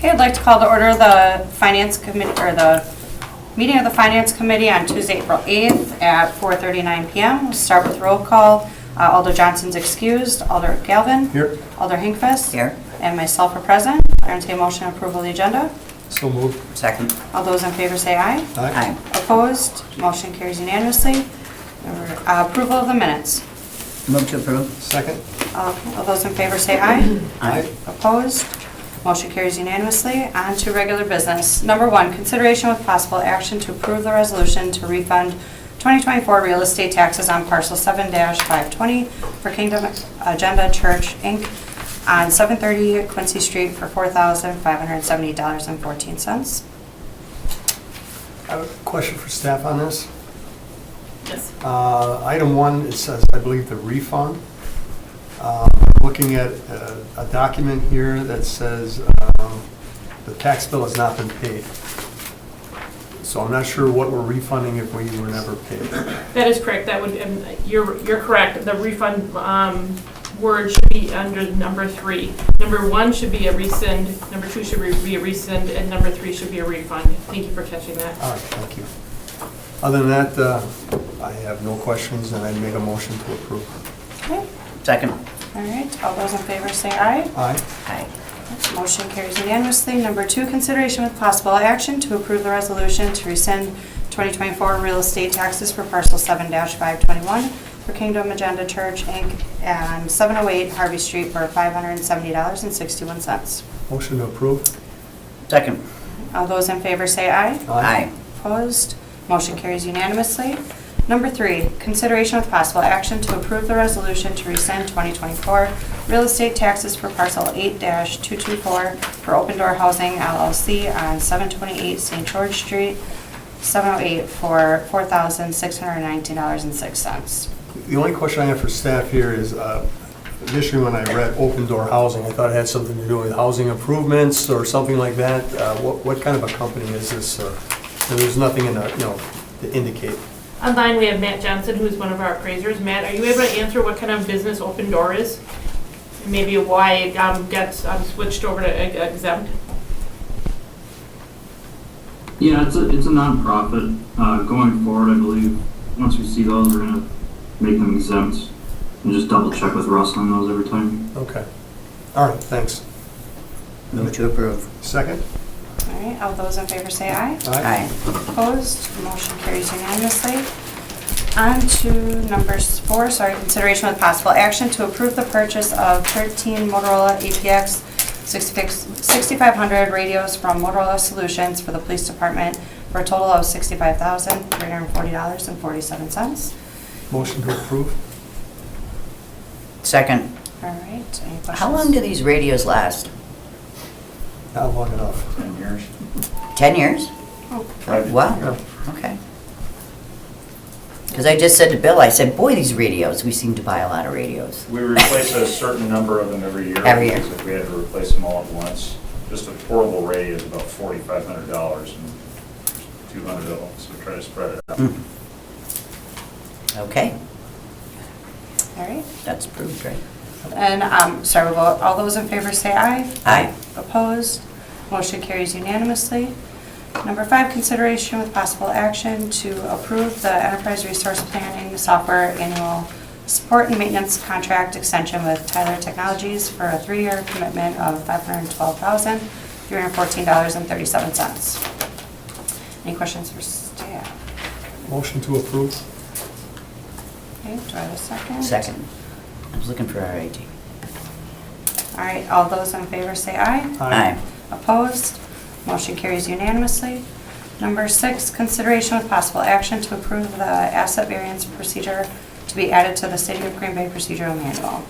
Okay, I'd like to call to order the Finance Committee, or the meeting of the Finance Committee on Tuesday, April 8th at 4:39 PM. We'll start with roll call. Alder Johnson's excused. Alder Galvin. Here. Alder Hinkfest. Here. And myself are present. I entertain a motion to approval of the agenda. So moved. Second. All those in favor say aye. Aye. Opposed? Motion carries unanimously. Approval of the minutes. Move to approve. Second. All those in favor say aye. Aye. Opposed? Motion carries unanimously. On to regular business. Number 1, consideration with possible action to approve the resolution to refund 2024 real estate taxes on parcel 7-520 for Kingdom Agenda Church, Inc. on 730 Quincy Street for $4,578.14. I have a question for staff on this. Yes. Item 1, it says, I believe, the refund. Looking at a document here that says the tax bill has not been paid. So I'm not sure what we're refunding if we were never paid. That is correct. That would, you're correct. The refund word should be under number 3. Number 1 should be a rescind, number 2 should be a rescind, and number 3 should be a refund. Thank you for catching that. All right, thank you. Other than that, I have no questions, and I make a motion to approve. Okay. Second. All right. All those in favor say aye. Aye. Aye. Motion carries unanimously. Number 2, consideration with possible action to approve the resolution to rescind 2024 real estate taxes for parcel 7-521 for Kingdom Agenda Church, Inc. and 708 Harvey Street for $570.61. Motion to approve. Second. All those in favor say aye. Aye. Opposed? Motion carries unanimously. Number 3, consideration with possible action to approve the resolution to rescind 2024 real estate taxes for parcel 8-224 for Open Door Housing LLC on 728 St. George Street, 708 for $4,619.06. The only question I have for staff here is, initially when I read Open Door Housing, I thought it had something to do with housing improvements or something like that. What kind of a company is this? There's nothing in the, to indicate. Online, we have Matt Johnson, who is one of our appraisers. Matt, are you able to answer what kind of business Open Door is? And maybe why it gets switched over to exempt? Yeah, it's a nonprofit. Going forward, I believe, once we see those, we're gonna make them exempt and just double check with Russ on those every time. Okay. All right, thanks. Move to approve. Second? All right, all those in favor say aye. Aye. Opposed? Motion carries unanimously. On to number 4, consideration with possible action to approve the purchase of 13 Motorola APX 6500 radios from Motorola Solutions for the police department for a total of $65,340.47. Motion to approve. Second. All right, any questions? How long do these radios last? Not long enough. 10 years. 10 years? Oh, Wow. Okay. Because I just said to Bill, I said, boy, these radios, we seem to buy a lot of radios. We replace a certain number of them every year. Every year. Because if we had to replace them all at once, just a portable radio is about $4,500 and 200 of them, so try to spread it out. Okay, All right, that's approved, right? and, sorry, we'll vote. All those in favor say aye. Aye. Opposed? Motion carries unanimously. Number 5, consideration with possible action to approve the Enterprise Resource Planning Software Annual Support and Maintenance Contract Extension with Tyler Technologies for a 3-year commitment of $512,314.37. Any questions for staff? Motion to approve. Okay, do I have a second? Second. I was looking for our IT. All right, all those in favor say aye. Aye. Opposed? Motion carries unanimously. Number 6, consideration with possible action to approve the asset variance procedure to be added to the City of Green Bay procedural manual.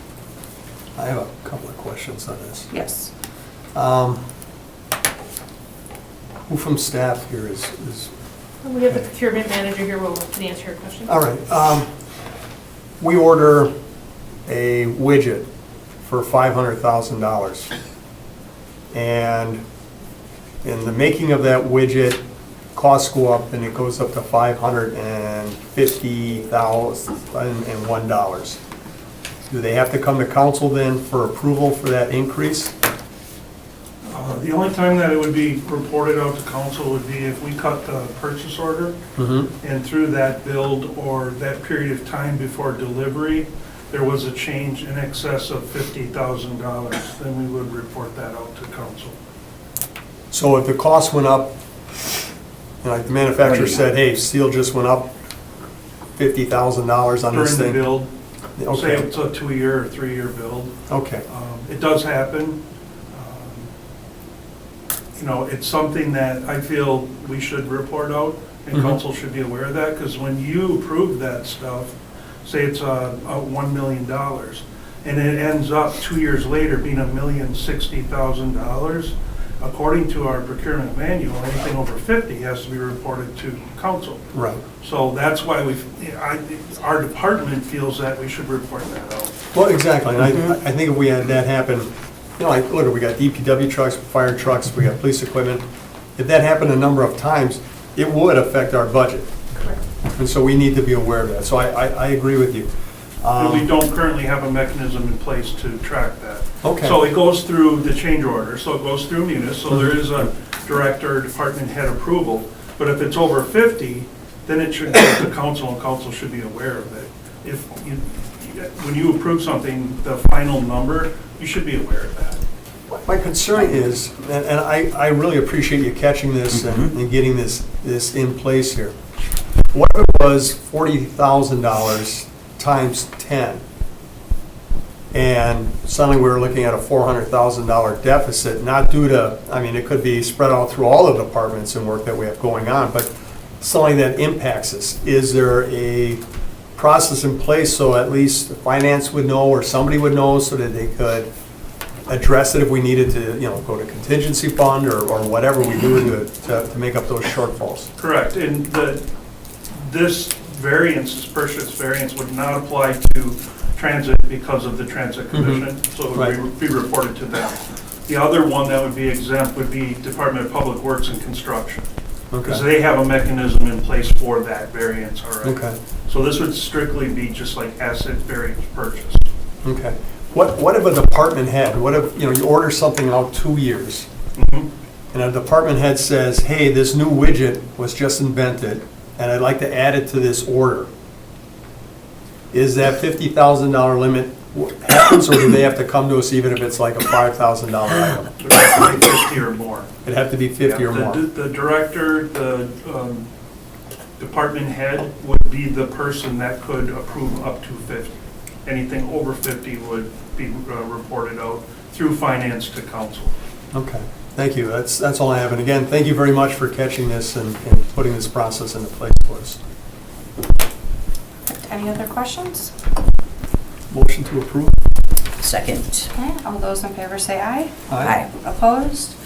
I have a couple of questions on this. Yes. Who from staff here is We have the procurement manager here who can answer your question. all right. We order a widget for $500,000. And in the making of that widget, costs go up and it goes up to $550,001. Do they have to come to council then for approval for that increase? The only time that it would be reported out to council would be if we cut the purchase order, and through that build or that period of time before delivery, there was a change in excess of $50,000, then we would report that out to council. So if the cost went up, like the manufacturer said, hey, steel just went up $50,000 on this During the thing. build, say Okay, it's a 2-year or 3-year build. okay, It does happen. You know, it's something that I feel we should report out, and Mhm. council should be aware of that, because when you approve that stuff, say it's a $1 million, and it ends up 2 years later being $1,060,000, according to our procurement manual, anything over 50 has to be reported to council. right. So that's why our department feels that we should report that out. Well, exactly, and I think if we had that happen, you know, like, look, we got DPW trucks, fire trucks, we got police equipment. If that happened a number of times, it would affect our budget. Correct. And so we need to be aware of that. So I agree with you. And we don't currently have a mechanism in place to track that. Okay. So it goes through the change order, so it goes through Munis, so there is a director, department head approval. But if it's over 50, then it should go to council, and council should be aware of it. If you, when you approve something, the final number, you should be aware of that. My concern is, and I really appreciate you catching this and getting this in place here. What if it was $40,000 times 10? And suddenly we were looking at a $400,000 deficit, not due to, I mean, it could be spread out through all the departments and work that we have going on, but something that impacts us. Is there a process in place so at least finance would know or somebody would know so that they could address it if we needed to, you know, go to contingency fund or whatever we do to make up those shortfalls? Correct, and this variance, this purchase variance would not apply to transit because of the transit commission, so it would be reported to them. The other one that would be exempt would be Department of Public Works and Construction, because Okay, they have a mechanism in place for that variance already. okay, So this would strictly be just like asset variance purchase. okay. What if a department head, what if, you know, you order something out 2 years, Mhm. and a department head says, hey, this new widget was just invented, and I'd like to add it to this order. Is that $50,000 limit happens, or do they have to come to us even if it's like a $5,000 item? It would have to be 50 or more. It'd have to be 50 or Yeah, more. The director, the department head would be the person that could approve up to 50. Anything over 50 would be reported out through finance to council. Okay, thank you. That's all I have. And again, thank you very much for catching this and putting this process into place for us. Any other questions? Motion to approve? Second. Okay, all those in favor say aye. Aye. Opposed?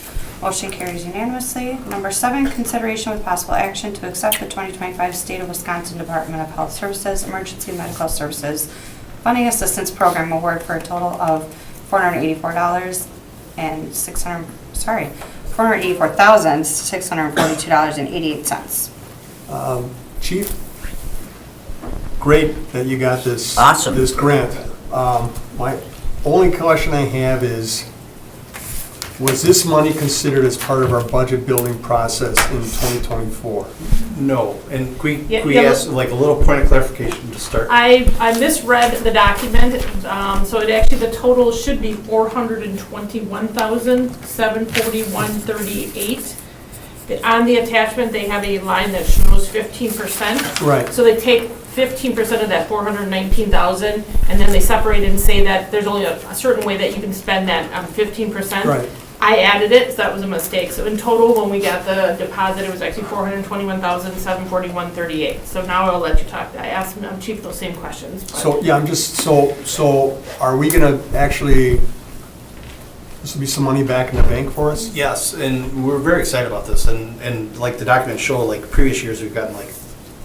Motion carries unanimously. Number 7, consideration with possible action to accept the 2025 State of Wisconsin Department of Health Services Emergency Medical Services Funding Assistance Program Award for a total of $484,642.88. Chief, great that you got this. Awesome. This grant. My only question I have is, was this money considered as part of our budget building process in 2024? No, and can Yeah, we yeah, ask like a little point of clarification to start? I misread the document, so it actually, the total should be $421,741.38. On the attachment, they have a line that shows 15%. Right. So they take 15% of that 419,000, and then they separate it and say that there's only a certain way that you can spend that 15%. Right. I added it, so that was a mistake. So in total, when we got the deposit, it was actually $421,741.38. So now I'll let you talk. I asked Chief those same questions. but- So, yeah, I'm just, so are we gonna actually, this will be some money back in the bank for us? Yes, and we're very excited about this, and like the documents show, like previous years, we've gotten like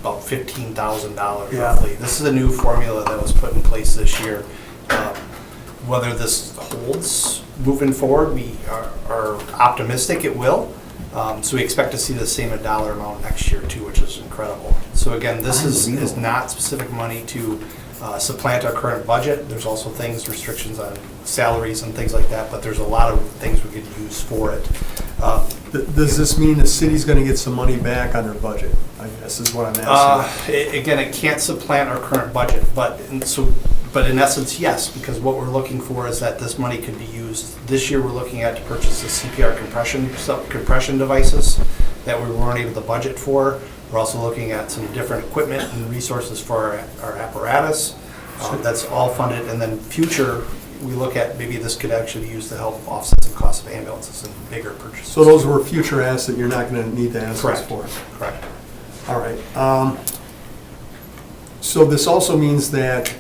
about $15,000 Yeah. roughly. This is a new formula that was put in place this year. Whether this holds moving forward, we are optimistic it will. So we expect to see the same dollar amount next year too, which is incredible. So again, this is not specific money to supplant our current budget. There's also things, restrictions on salaries and things like that, but there's a lot of things we could use for it. Does this mean the city's gonna get some money back on their budget? I guess is what I'm asking. Again, it can't supplant our current budget, but in essence, yes, because what we're looking for is that this money could be used. This year, we're looking at to purchase the CPR compression devices that we weren't able to budget for. We're also looking at some different equipment and resources for our apparatus. That's all funded, and then future, we look at maybe this could actually be used to help offset some costs of ambulances and bigger purchases. So those were future assets you're not gonna need to ask us Correct. for? Correct. All right. So this also means that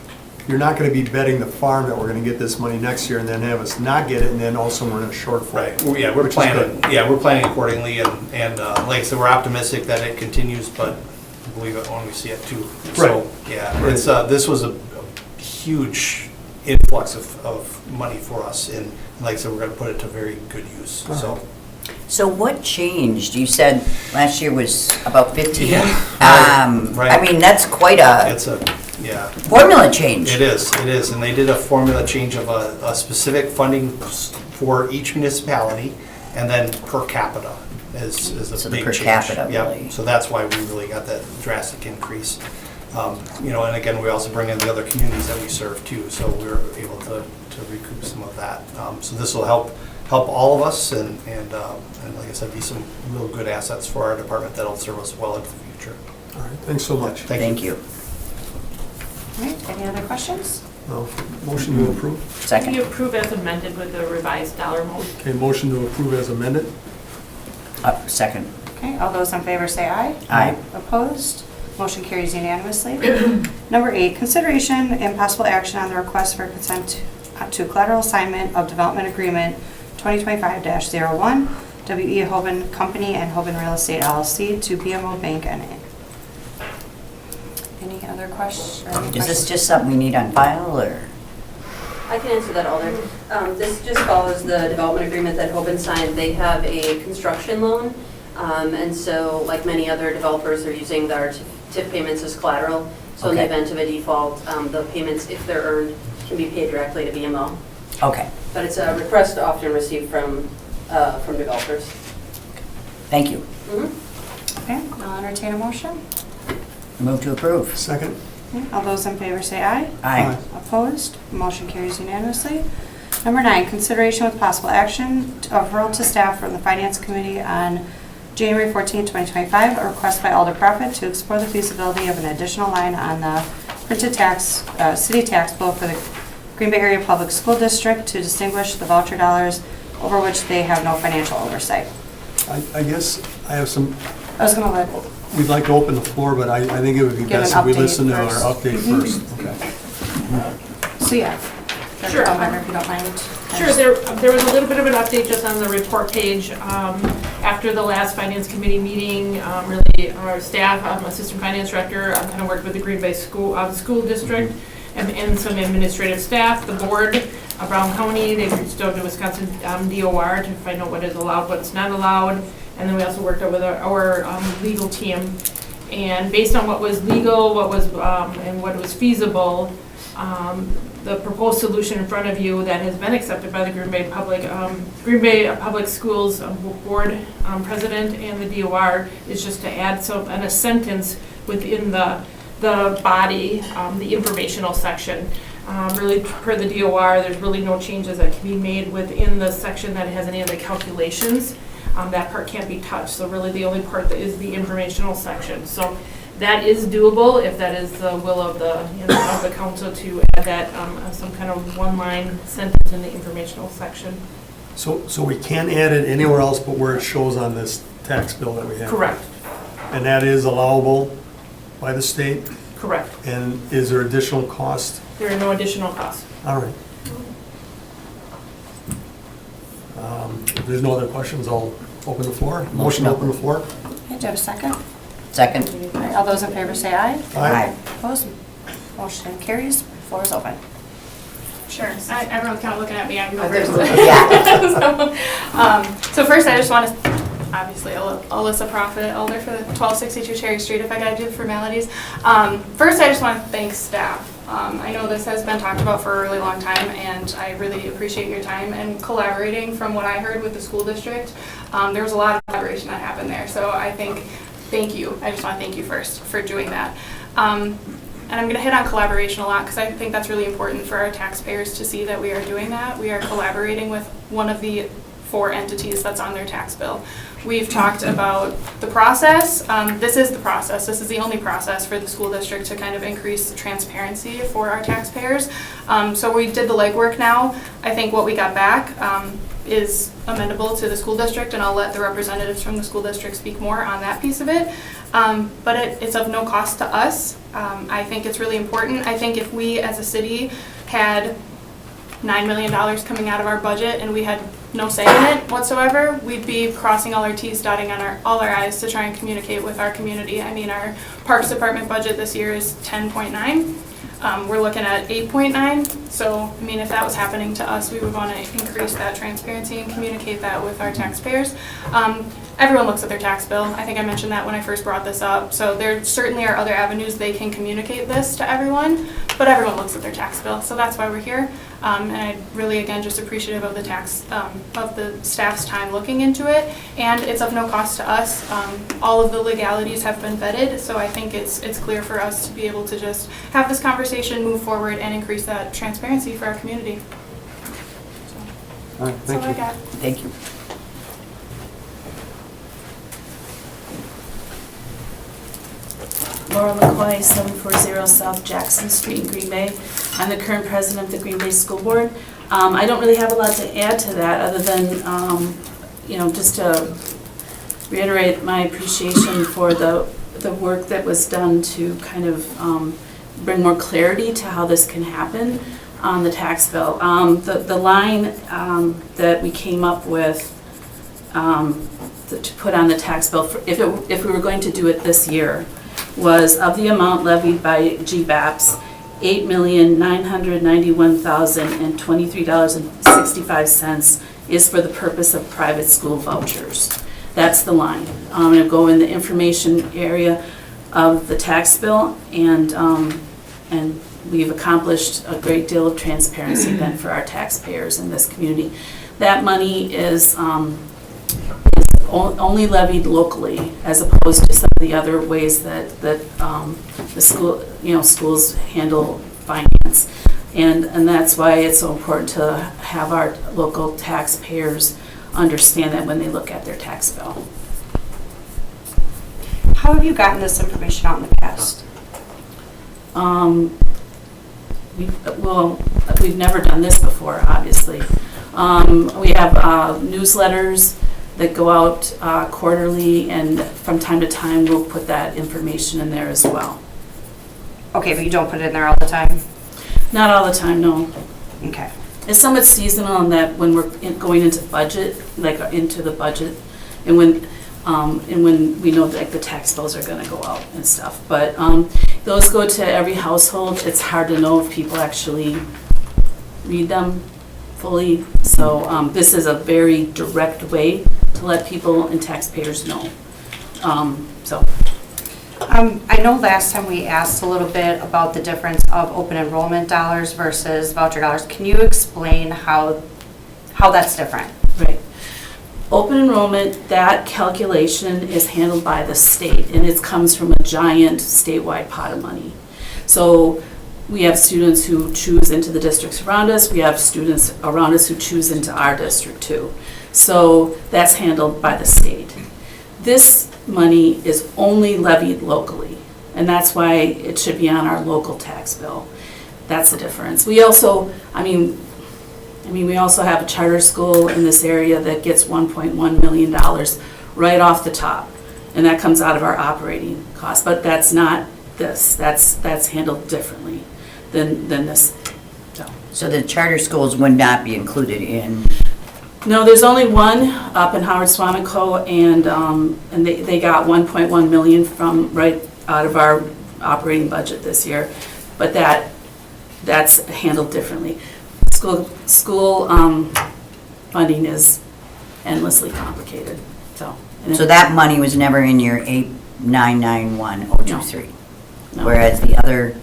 you're not gonna be betting the farm that we're gonna get this money next year and then have us not get it, and then also we're in a shortfall. Right, Well, yeah, we're Which is planning, good. yeah, we're planning accordingly, and like I said, we're optimistic that it continues, but believe it when we see it too. So, Right. yeah, it's, this was a huge influx of money for us, and like I said, we're gonna put it to very good use, so. So what changed? You said last year was about 15? Yeah, right. I mean, that's quite a It's a, yeah. formula change. It is, and they did a formula change of a specific funding for each municipality, and then per capita is a So the big per change. capita, Yep. really. So that's why we really got that drastic increase. And again, we also bring in the other communities that we serve too, so we're able to recoup some of that. So this will help all of us, and like I said, be some real good assets for our department that'll serve us well into the future. All right, thanks so much. Thank you. All right, any other questions? Well, motion to approve? You Second. approve as amended with the revised dollar amount. Okay, motion to approve as amended? Second. Okay, all those in favor say aye. Aye. Opposed? Motion carries unanimously. Number 8, consideration and possible action on the request for consent to collateral assignment of development agreement 2025-01, W.E. Hoban Company and Hoban Real Estate LLC to BMO Bank N.A. Any other questions? Is this just something we need on file, or? I can answer that, Alder. This just follows the development agreement that Hoban signed. They have a construction loan, and so like many other developers, they're using their TIF payments as collateral. So in the Okay. event of a default, the payments, if they're earned, can be paid directly to BMO. Okay, But it's a request often received from developers. thank you. Mhm. Okay, I'll entertain a motion. Move to approve. Second? Okay, all those in favor say aye. Aye. Opposed? Motion carries unanimously. Number 9, consideration with possible action of referral to staff from the Finance Committee on January 14, 2025, a request by Alder Profit to explore the feasibility of an additional line on the printed tax, city tax bill for the Green Bay Area Public School District to distinguish the voucher dollars over which they have no financial oversight. I guess I have some, I was gonna let, we'd like to open the floor, but I think it would be Give an best if we update listen to our first. update first. Okay. so yeah. Sure. If you don't mind. Sure, there was a little bit of an update just on the report page. After the last Finance Committee meeting, really our staff, Assistant Finance Director, kind of worked with the Green Bay School District and some administrative staff, the board, Brown County, they reached out to Wisconsin DOR to find out what is allowed, what's not allowed. And then we also worked out with our legal team. And based on what was legal, what was, and what was feasible, the proposed solution in front of you that has been accepted by the Green Bay Public Schools Board President and the DOR is just to add a sentence within the body, the informational section. Really, per the DOR, there's really no changes that can be made within the section that has any of the calculations. That part can't be touched, so really the only part that is the informational section. So that is doable if that is the will of the council to add that some kind of one-line sentence in the informational section. So we can't add it anywhere else but where it shows on this tax bill that we have? Correct, And that is allowable by the state? correct. And is there additional cost? There are no additional costs. All right. If there's no other questions, I'll open the floor. Motion to open the floor? Okay, do you have a second? Second. All right, all those in favor say aye. Aye. Opposed? Motion carries. Floor is open. Sure. Everyone's kind of looking at me. I'm there's over. Yeah. So first, I just want to, obviously, Alyssa Profit, Elder for the 1262 Cherry Street, if I got to do the formalities. First, I just want to thank staff. I know this has been talked about for a really long time, and I really appreciate your time and collaborating. From what I heard with the school district, there was a lot of collaboration that happened there. So I think, thank you. I just want to thank you first for doing that. And I'm going to hit on collaboration a lot because I think that's really important for our taxpayers to see that we are doing that. We are collaborating with one of the 4 entities that's on their tax bill. We've talked about the process. This is the process. This is the only process for the school district to kind of increase the transparency for our taxpayers. So we did the legwork now. I think what we got back is amendable to the school district, and I'll let the representatives from the school district speak more on that piece of it. But it's of no cost to us. I think it's really important. I think if we as a city had $9 million coming out of our budget and we had no say in it whatsoever, we'd be crossing all our T's, dotting on all our I's to try and communicate with our community. I mean, our Parks Department budget this year is 10.9. We're looking at 8.9. So, I mean, if that was happening to us, we would want to increase that transparency and communicate that with our taxpayers. Everyone looks at their tax bill. I think I mentioned that when I first brought this up. So there certainly are other avenues they can communicate this to everyone, but everyone looks at their tax bill. So that's why we're here. And I really, again, just appreciative of the staff's time looking into it. And it's of no cost to us. All of the legalities have been vetted, so I think it's clear for us to be able to just have this conversation, move forward, and increase that transparency for our community. All right, That's all thank I you. got. Thank you. Laura McCoy, 740 South Jackson Street in Green Bay. I'm the current president of the Green Bay School Board. I don't really have a lot to add to that other than, just to reiterate my appreciation for the work that was done to kind of bring more clarity to how this can happen on the tax bill. The line that we came up with to put on the tax bill, if we were going to do it this year, was of the amount levied by GBAPS, $8,991,023.65 is for the purpose of private school vouchers. That's the line. I'm going to go in the information area of the tax bill, and we've accomplished a great deal of transparency then for our taxpayers in this community. That money is only levied locally, as opposed to some of the other ways that the schools handle finance, and that's why it's so important to have our local taxpayers understand that when they look at their tax bill. How have you gotten this information out in the past? We've never done this before, obviously. We have newsletters that go out quarterly, and from time to time we'll put that information in there as well. Okay, but you don't put it in there all the time? Not all the time, no. Okay. And some it's seasonal in that when we're going into budget, like into the budget, and when we know like the tax bills are going to go out and stuff. But those go to every household. It's hard to know if people actually read them fully. So this is a very direct way to let people and taxpayers know. I know last time we asked a little bit about the difference of open enrollment dollars versus voucher dollars. Can you explain how that's different? Right. Open enrollment, that calculation is handled by the state, and it comes from a giant statewide pot of money. So we have students who choose into the districts around us. We have students around us who choose into our district too. So that's handled by the state. This money is only levied locally, and that's why it should be on our local tax bill. That's the difference. We also, we also have a charter school in this area that gets $1.1 million right off the top, and that comes out of our operating costs. But that's not this. That's handled differently than this. So the charter schools would not be included in? No, there's only one up in Howard Swamico, and they got $1.1 million from right out of our operating budget this year, but that's handled differently. School funding is endlessly complicated. So that money was never in your 8,991,023, No. whereas the other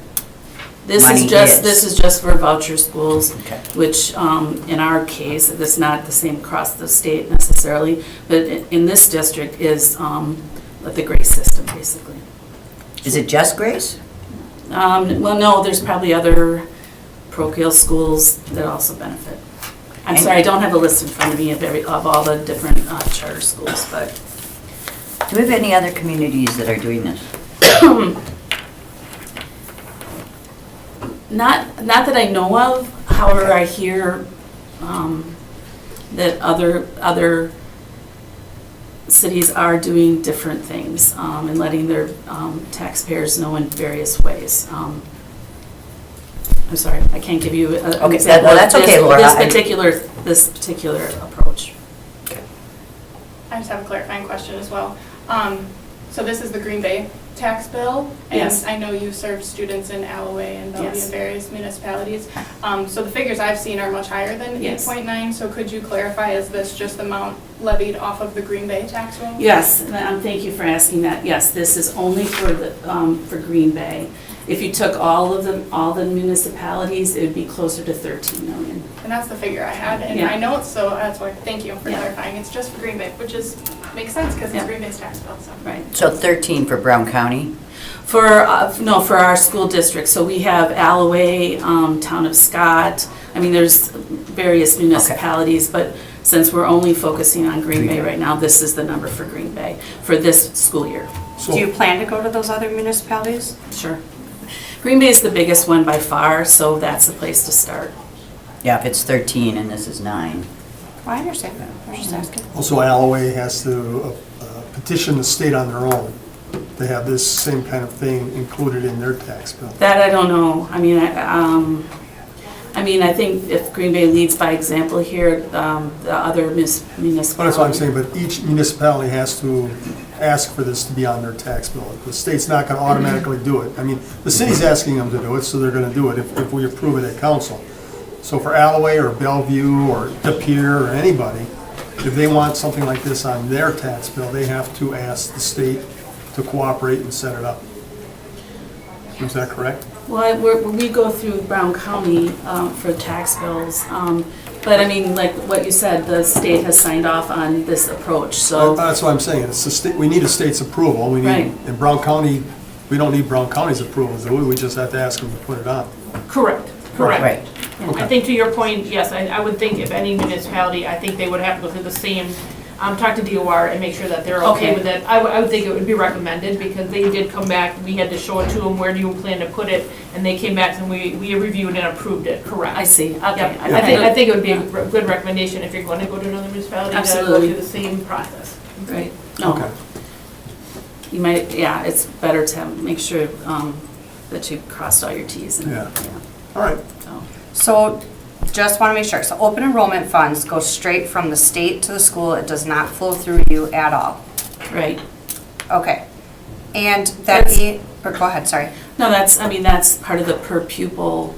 money is. This is just for voucher schools, Okay. which, in our case, this is not the same across the state necessarily, but in this district is, the GRACE system, basically. Is it just Grace? Well, no, there's probably other parochial schools that also benefit. I'm And- sorry, I don't have a list in front of me of all the different charter schools, but. Do we have any other communities that are doing this? Not that I know of, however, I hear that other cities are doing different things and letting their taxpayers know in various ways. I'm sorry, I can't give you an Okay, example of that's okay, Laura. this particular approach. I just have a clarifying question as well. So this is the Green Bay tax bill? Yes. And I know you serve students in Alloway and Bellevue Yes. and various municipalities. So the figures I've seen are much higher than Yes. 8.9, so could you clarify, is this just the amount levied off of the Green Bay tax roll? Yes, and thank you for asking that. Yes, this is only for for Green Bay. If you took all the municipalities, it would be closer to 13 million. And that's the figure I had in Yeah. my notes, so that's why, thank you for Yeah. clarifying. It's just for Green Bay, which makes sense because Yeah. it's Green Bay's tax bill, so. Right. So 13 for Brown County? For our school district, so we have Alloway, Town of Scott, I mean, there's various municipalities, but since we're only focusing on Green Bay right now, this is the number for Green Bay for this school year. So- Do you plan to go to those other municipalities? Sure. Green Bay is the biggest one by far, so that's the place to start. Yeah, if it's 13 and this is 9. Well, I understand. I was just asking. Also, Alloway has to petition the state on their own to have this same kind of thing included in their tax bill. That I don't know. I mean, I think if Green Bay leads by example here, the other municipalities. Well, that's what I'm saying, but each municipality has to ask for this to be on their tax bill. The state's not gonna automatically do it. I mean, the city's asking them to do it, so they're gonna do it if we approve it at council. So for Alloway or Bellevue or De Pere or anybody, if they want something like this on their tax bill, they have to ask the state to cooperate and set it up. Is that correct? Well, we go through Brown County for tax bills, but I mean, like what you said, the state has signed off on this approach, so. That's what I'm saying. It's the state, we need a state's approval. We Right. need, in Brown County, we don't need Brown County's approval, do we? We just have to ask them to put it on. Correct, correct. Right. I think to your point, yes, I would think if any municipality, I think they would have to go through the same, talk to DOR and make sure that they're okay Okay. with it. I would think it would be recommended because they did come back, we had to show it to them, where do you plan to put it? And they came back and we reviewed and approved it, correct. I see, okay. Yep. I think it would be a good recommendation if you're going to go to another municipality to go Absolutely. through the same process. Right. No. Okay. You might, yeah, it's better to make sure that you crossed all your Ts and, Yeah. yeah, All right. so. So, just want to make sure, so open enrollment funds go straight from the state to the school, it does not flow through you at all? Right. Okay. And that That's- or go ahead, sorry. No, that's part of the per pupil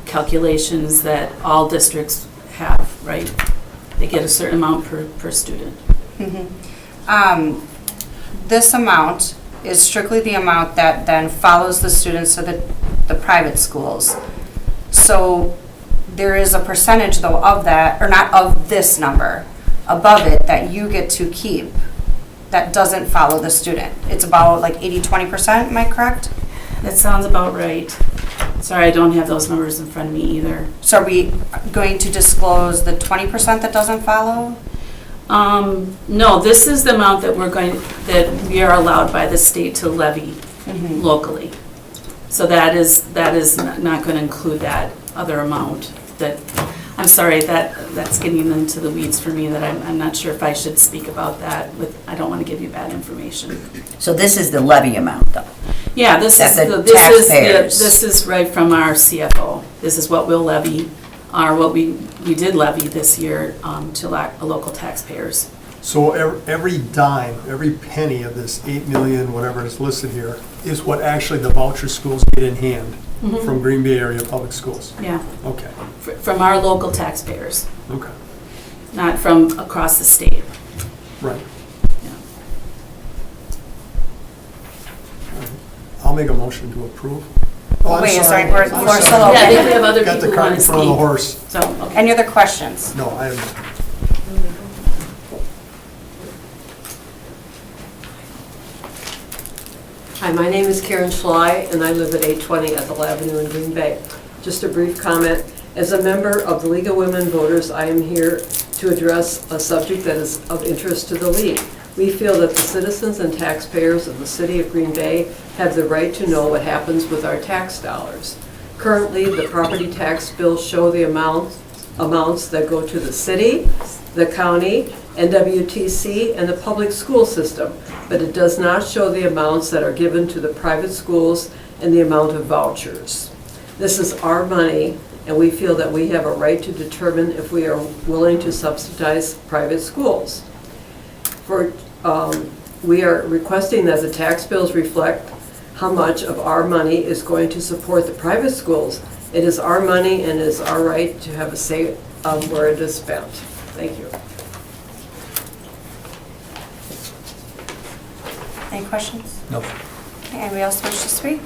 calculations that all districts have, right? They get a certain amount per student. This amount is strictly the amount that then follows the students to the private schools. So there is a percentage though of that, or not of this number, above it that you get to keep that doesn't follow the student. It's about like 80-20%, am I correct? That sounds about right. Sorry, I don't have those numbers in front of me either. So are we going to disclose the 20% that doesn't follow? No, this is the amount that that we are allowed by the state to levy locally. So that is not going to include that other amount that, I'm sorry, that's getting into the weeds for me that I'm not sure if I should speak about that I don't want to give you bad information. So this is the levy amount, though? Yeah, this is right from our CFO. This is what we'll levy, or what we did levy this year to local taxpayers. So every dime, every penny of this 8 million, whatever is listed here, is what actually the voucher schools get in hand from Green Bay Area Public Schools? Yeah, Okay, from our local taxpayers, okay, not from across the state. right. Yeah. I'll make a motion to approve. Oh, I'm Wait, sorry, sorry. we're I'm still sorry. okay. Yeah, I think we have other Got people the who cart want in to front of the speak. horse. So, okay. Any other questions? No, I have, Hi, my name is Karen Schley, and I live at 820 Ethel Avenue in Green Bay. Just a brief comment. As a member of the League of Women Voters, I am here to address a subject that is of interest to the League. We feel that the citizens and taxpayers of the city of Green Bay have the right to know what happens with our tax dollars. Currently, the property tax bills show the amounts that go to the city, the county, NWTC, and the public school system, but it does not show the amounts that are given to the private schools and the amount of vouchers. This is our money, and we feel that we have a right to determine if we are willing to subsidize private schools. We are requesting that the tax bills reflect how much of our money is going to support the private schools. It is our money, and it is our right to have a say of where it is spent. Thank you. Any questions? no. Okay, anybody else wish to speak?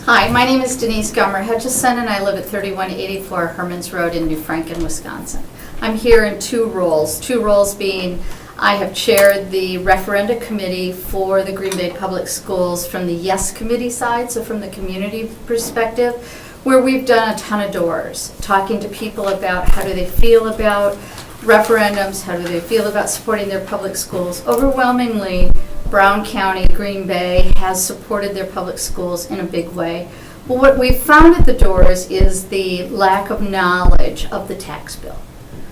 Hi, my name is Denise Gummer Hutchison, and I live at 3184 Hermans Road in New Franken, Wisconsin. I'm here in two roles being I have chaired the referenda committee for the Green Bay Public Schools from the Yes Committee side, so from the community perspective, where we've done a ton of doors, talking to people about how do they feel about referendums, how do they feel about supporting their public schools. Overwhelmingly, Brown County, Green Bay has supported their public schools in a big way. But what we've found at the doors is the lack of knowledge of the tax bill.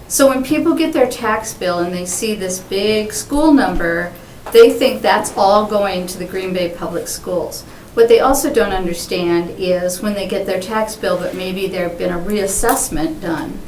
So when people get their tax bill and they see this big school number, they think that's all going to the Green Bay Public Schools. What they also don't understand is when they get their tax bill, but maybe there's been a reassessment done,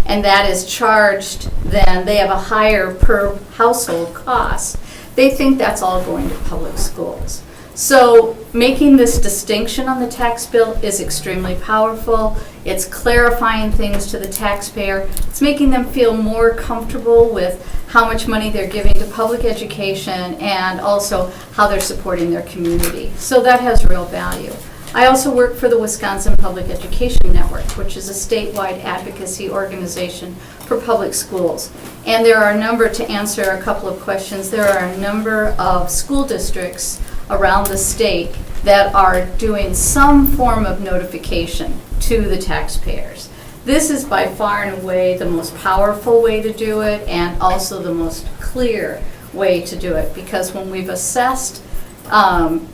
and that is charged, then they have a higher per household cost. They think that's all going to public schools. So making this distinction on the tax bill is extremely powerful. It's clarifying things to the taxpayer. It's making them feel more comfortable with how much money they're giving to public education and also how they're supporting their community. So that has real value. I also work for the Wisconsin Public Education Network, which is a statewide advocacy organization for public schools. And there are a number, to answer a couple of questions, there are a number of school districts around the state that are doing some form of notification to the taxpayers. This is by far and away the most powerful way to do it, and also the most clear way to do it, because when we've assessed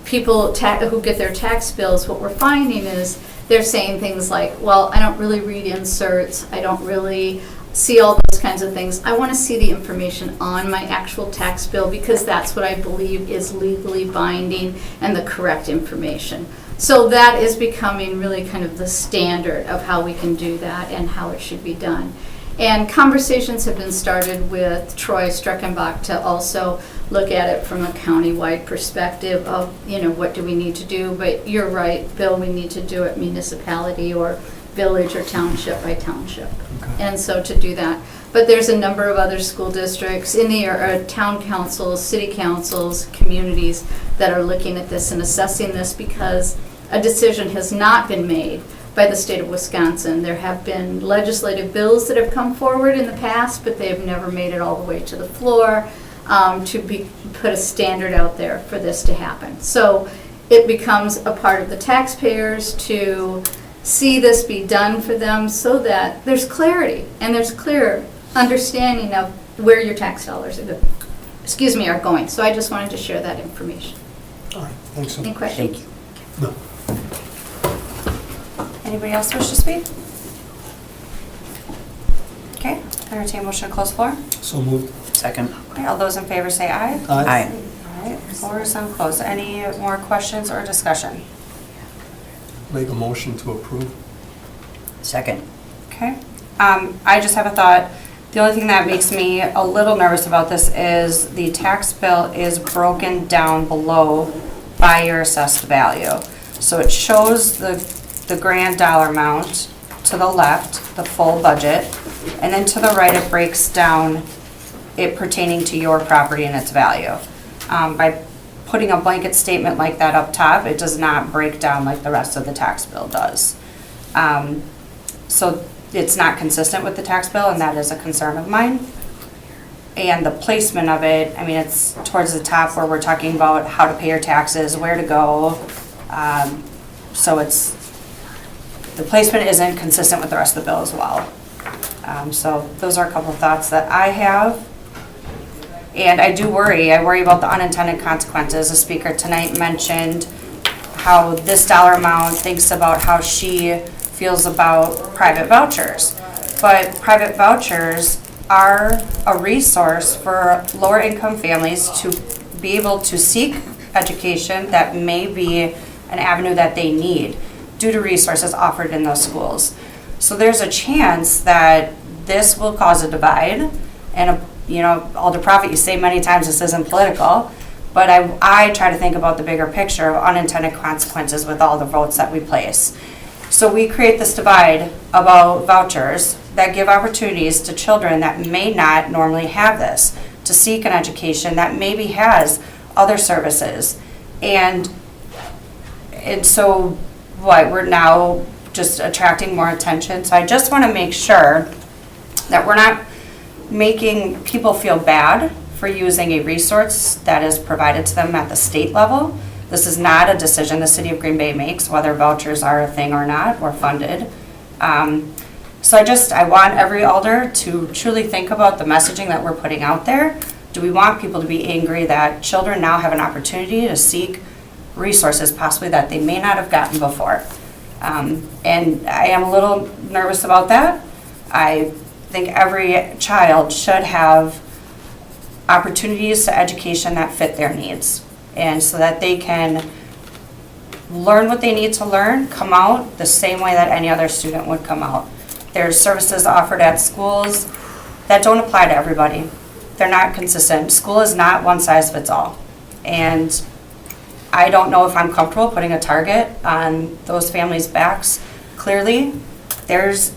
people who get their tax bills, what we're finding is they're saying things like, well, I don't really read inserts, I don't really see all those kinds of things. I want to see the information on my actual tax bill because that's what I believe is legally binding and the correct information. So that is becoming really kind of the standard of how we can do that and how it should be done. And conversations have been started with Troy Streckenbach to also look at it from a county-wide perspective of, what do we need to do? But you're right, Bill, we need to do it municipality or village or township by township. Okay. And so to do that. But there's a number of other school districts in the town councils, city councils, communities that are looking at this and assessing this because a decision has not been made by the state of Wisconsin. There have been legislative bills that have come forward in the past, but they have never made it all the way to the floor to put a standard out there for this to happen. So it becomes a part of the taxpayers to see this be done for them so that there's clarity and there's clear understanding of where your tax dollars are going. So I just wanted to share that information. All right, thanks. Any questions? Thank you. No. Anybody else wish to speak? Okay, entertain motion to close floor. So moved. Second. Okay, all those in favor say aye. Aye. All right, floor is unclosed. Any more questions or discussion? Make a motion to approve. Second. Okay. I just have a thought. The only thing that makes me a little nervous about this is the tax bill is broken down below by your assessed value. So it shows the grand dollar amount to the left, the full budget, And then to the right, it breaks down it pertaining to your property and its value. By putting a blanket statement like that up top, it does not break down like the rest of the tax bill does. So it's not consistent with the tax bill, and that is a concern of mine. And the placement of it, I mean, it's towards the top where we're talking about how to pay your taxes, where to go. So the placement isn't consistent with the rest of the bill as well. So those are a couple of thoughts that I have. And I worry about the unintended consequences. The speaker tonight mentioned how this dollar amount thinks about how she feels about private vouchers. But private vouchers are a resource for lower income families to be able to seek education that may be an avenue that they need due to resources offered in those schools. So there's a chance that this will cause a divide. And Alder Prophet, you say many times this isn't political, but I try to think about the bigger picture of unintended consequences with all the votes that we place. So we create this divide about vouchers that give opportunities to children that may not normally have this, to seek an education that maybe has other services. And so what, we're now just attracting more attention. So I just want to make sure that we're not making people feel bad for using a resource that is provided to them at the state level. This is not a decision the city of Green Bay makes, whether vouchers are a thing or not, or funded. So I want every alder to truly think about the messaging that we're putting out there. Do we want people to be angry that children now have an opportunity to seek resources possibly that they may not have gotten before? And I am a little nervous about that. I think every child should have opportunities to education that fit their needs, and so that they can learn what they need to learn, come out the same way that any other student would come out. There's services offered at schools that don't apply to everybody. They're not consistent. School is not one size fits all. And I don't know if I'm comfortable putting a target on those families' backs. Clearly, there's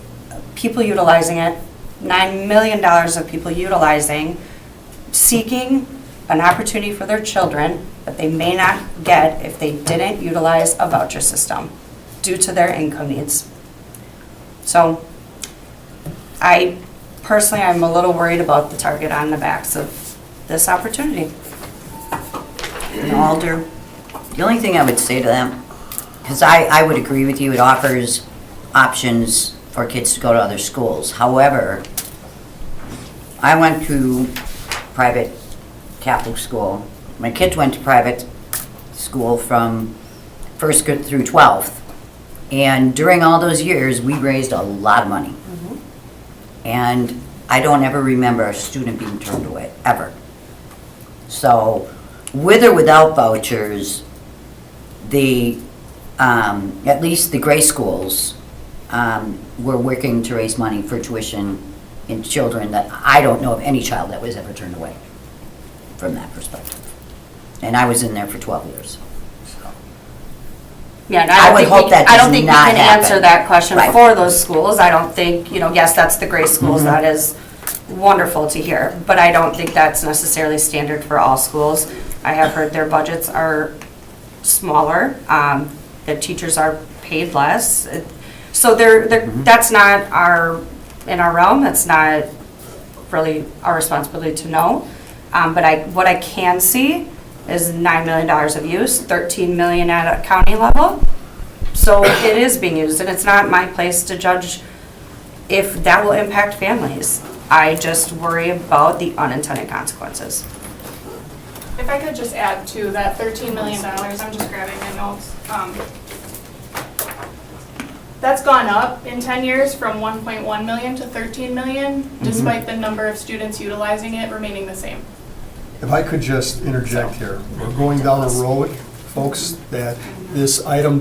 people utilizing it, $9 million of people utilizing, seeking an opportunity for their children that they may not get if they didn't utilize a voucher system due to their income needs. So I personally, I'm a little worried about the target on the backs of this opportunity. Alder, the only thing I would say to them, because I would agree with you, it offers options for kids to go to other schools. However, I went to private Catholic school. My kids went to private school from 1st through 12th. And during all those years, we raised a lot of money. And I don't ever remember a student being turned away, ever. So, with or without vouchers, at least the Gray schools were working to raise money for tuition in children that I don't know of any child that was ever turned away from that perspective. And I was in there for 12 years. Yeah, and I would hope that I don't does think we not can happen. answer that question Right. for those schools. I don't think, yes, that's the Gray schools. That is wonderful to hear. But I don't think that's necessarily standard for all schools. I have heard their budgets are smaller, that teachers are paid less. So that's not in our realm. That's not really our responsibility to know. But what I can see is $9 million of use, $13 million at a county level. So it is being used, and it's not my place to judge if that will impact families. I just worry about the unintended consequences. If I could just add to that $13 million, I'm just grabbing my notes. That's gone up in 10 years from 1.1 million to 13 million, despite the number of students utilizing it remaining the same. If I could just interject here, we're going down a road, folks, that this item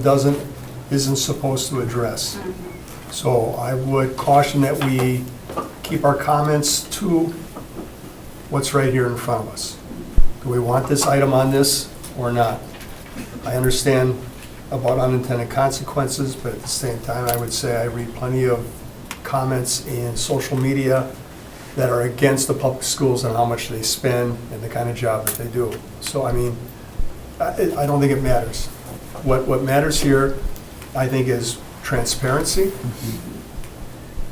isn't supposed to address. So I would caution that we keep our comments to what's right here in front of us. Do we want this item on this or not? I understand about unintended consequences, but at the same time, I would say I read plenty of comments in social media that are against the public schools and how much they spend and the kind of job that they do. So, I mean, I don't think it matters. What matters here, I think, is transparency.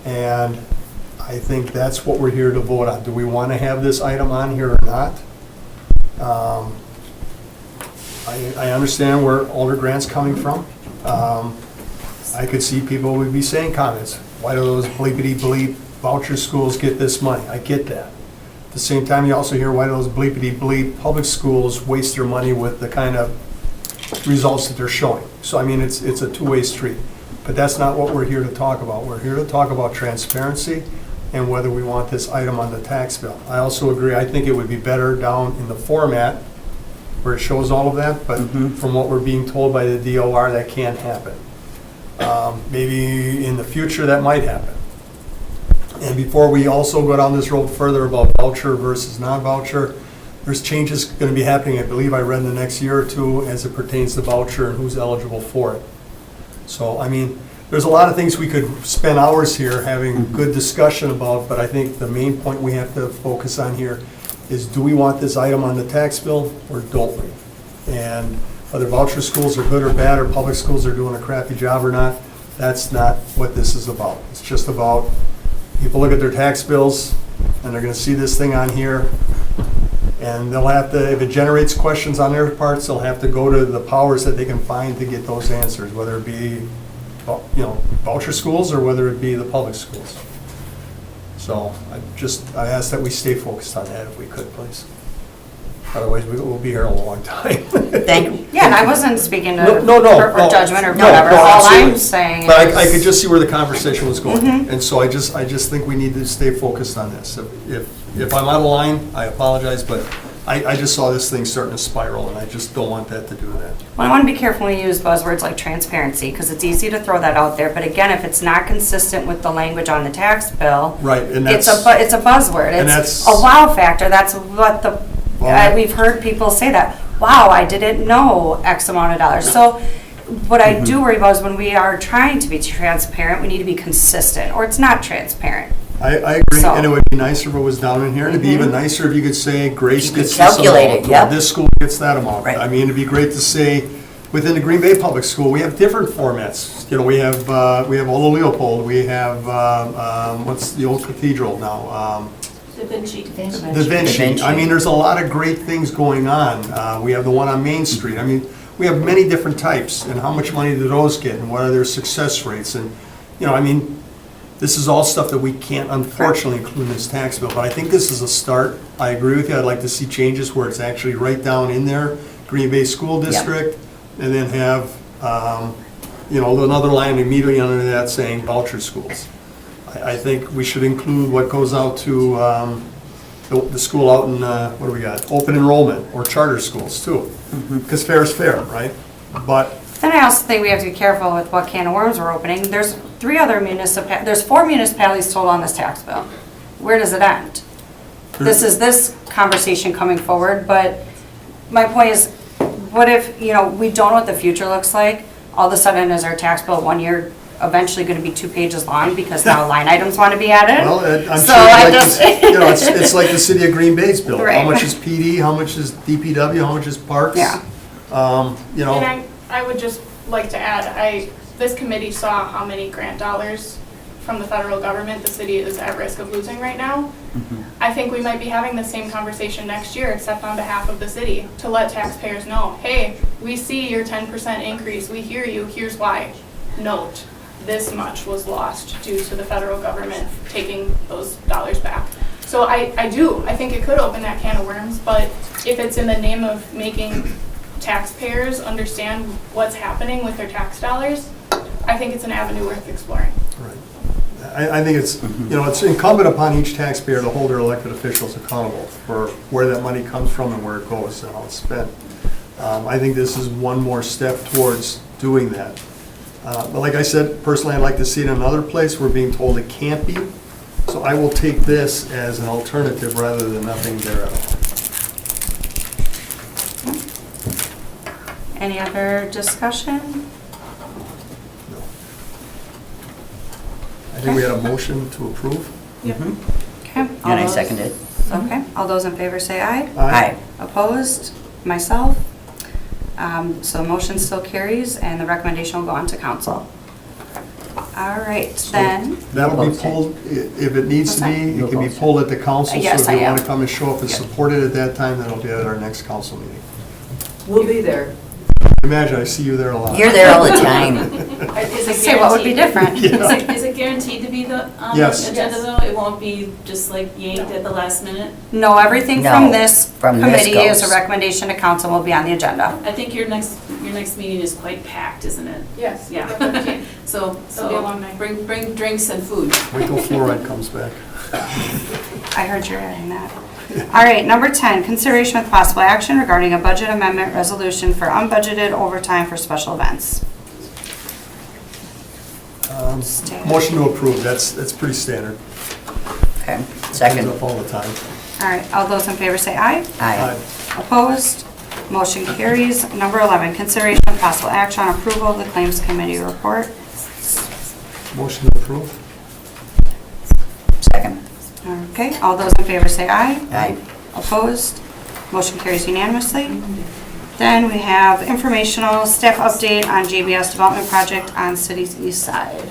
And I think that's what we're here to vote on. Do we want to have this item on here or not? I understand where Alder Grant's coming from. I could see people would be saying comments. Why do those bleepity-bleep voucher schools get this money? I get that. At the same time, you also hear why do those bleepity-bleep public schools waste their money with the kind of results that they're showing. So, I mean, it's a two-way street. But that's not what we're here to talk about. We're here to talk about transparency and whether we want this item on the tax bill. I also agree, I think it would be better down in the format where it shows all of that, but from what we're being told by the DOR, that can't happen. Maybe in the future, that might happen. And before we also go down this road further about voucher versus non-voucher, there's changes going to be happening, I believe I read in the next year or two, as it pertains to voucher and who's eligible for it. So, I mean, there's a lot of things we could spend hours here having good discussion about, but I think the main point we have to focus on here is, do we want this item on the tax bill or don't we? And whether voucher schools are good or bad, or public schools are doing a crappy job or not, that's not what this is about. It's just about people look at their tax bills and they're going to see this thing on here, and they'll have to, if it generates questions on their parts, they'll have to go to the powers that they can find to get those answers, whether it be, voucher schools or whether it be the public schools. So I ask that we stay focused on that if we could, please. Otherwise, we'll be here a long time. Thank you. Yeah, and I wasn't speaking to No, or judgment or whatever. All I'm saying But is. I could just see where the conversation was going. And so I just think we need to stay focused on this. If I'm out of line, I apologize, but I just saw this thing starting to spiral, and I just don't want that to do that. Well, I want to be careful when you use buzzwords like transparency, because it's easy to throw that out there. But again, if it's not consistent with the language on the tax bill, Right, and it's that's. a buzzword. And It's that's- a wow factor. That's what Well, we've heard people say that. Wow, I didn't know X amount of dollars. So what I do worry about is when we are trying to be transparent, we need to be consistent, or it's not transparent. I agree, So- and it would be nicer if it was down in here, and it'd be even nicer if you could say Grace You could gets this calculate amount, it, yep. or this school gets that amount. Right. I mean, it'd be great to say, within the Green Bay Public School, we have different formats. We have Ola Leopold, we have, what's the old cathedral now? Da Vinci. Da Da Vinci. Vinci. I mean, there's a lot of great things going on. We have the one on Main Street. I mean, we have many different types, and how much money do those get, and what are their success rates? And, I mean, this is all stuff that we can't unfortunately include in this tax bill, but I think this is a start. I agree with you. I'd like to see changes where it's actually right down in there, Green Bay School District, and then have, another line immediately under that saying voucher schools. I think we should include what goes out to the school out in, what do we got? Open enrollment or charter schools too, because fair is fair, right? But Then I also think we have to be careful with what can of worms we're opening. There's there's 4 municipalities total on this tax bill. Where does it end? This is this conversation coming forward, but my point is, what if, we don't know what the future looks like? All of a sudden, is our tax bill 1 year eventually going to be 2 pages long because now line items want to be added? Well, I'm So sure I like just- it's like the city of Green Bay's bill. How Right. much is PD, how much is DPW, how much is parks? Yeah. And I would just like to add, this committee saw how many grant dollars from the federal government the city is at risk of losing right now. I think we might be having the same conversation next year, except on behalf of the city, to let taxpayers know, hey, we see your 10% increase, we hear you, here's why. Note, this much was lost due to the federal government taking those dollars back. So I think it could open that can of worms, but if it's in the name of making taxpayers understand what's happening with their tax dollars, I think it's an avenue worth exploring. Right. I think it's, it's incumbent upon each taxpayer to hold their elected officials accountable for where that money comes from and where it goes and how it's spent. I think this is one more step towards doing that. But like I said, personally, I'd like to see it in another place. We're being told it can't be. So I will take this as an alternative rather than nothing there at all. Any other discussion? I think we had a motion to approve. Mhm. Okay. all And I those- seconded. Okay, all those in favor say aye. Aye. Opposed? Myself? So motion still carries, and the recommendation will go on to council. All right, then, That'll be pulled, if it needs to be, it can be pulled at the council. Yes, So I if you want am. to come and show up and support it at that time, that'll be at our next council meeting. We'll be there. Imagine, I see you there a lot. You're there all the time. Is it say what would be guaranteed- different? Is it guaranteed to be on Yes. the agenda though? It won't be just like yanked at the last minute? No, everything No, from this from this committee is a goes. recommendation to council will be on the agenda. I think your next meeting is quite packed, isn't it? Yes. Yeah. So, It'll be a long night. bring drinks and food. Wait till fluoride comes back. I heard you're adding that. All right, number 10, consideration with possible action regarding a budget amendment resolution for unbudgeted overtime for special events. Motion to approve, that's pretty standard. Okay, Comes second. up all the time. All right, all those in favor say aye. Aye. Opposed? Motion carries. Number 11, consideration of possible action on approval of the Claims Committee report. Motion to approve. Second. Okay, all those in favor say aye. Aye. Opposed? Motion carries unanimously. Then we have informational staff update on JBS development project on city's east side.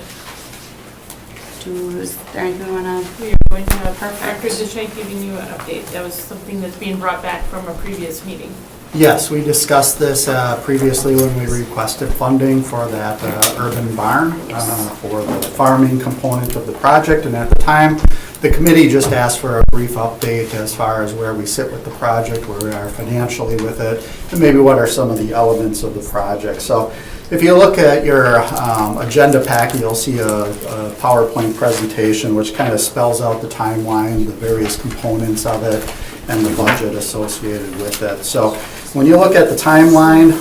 Is there anything we want to? We are going to have Perfect. Dr. Deshae giving you an update. That was something that's being brought back from a previous meeting. Yes, we discussed this previously when we requested funding for that urban barn for the farming component of the project. And at the time, the committee just asked for a brief update as far as where we sit with the project, where we are financially with it, and maybe what are some of the elements of the project. So if you look at your agenda packet, you'll see a PowerPoint presentation which kind of spells out the timeline, the various components of it, and the budget associated with it. So when you look at the timeline,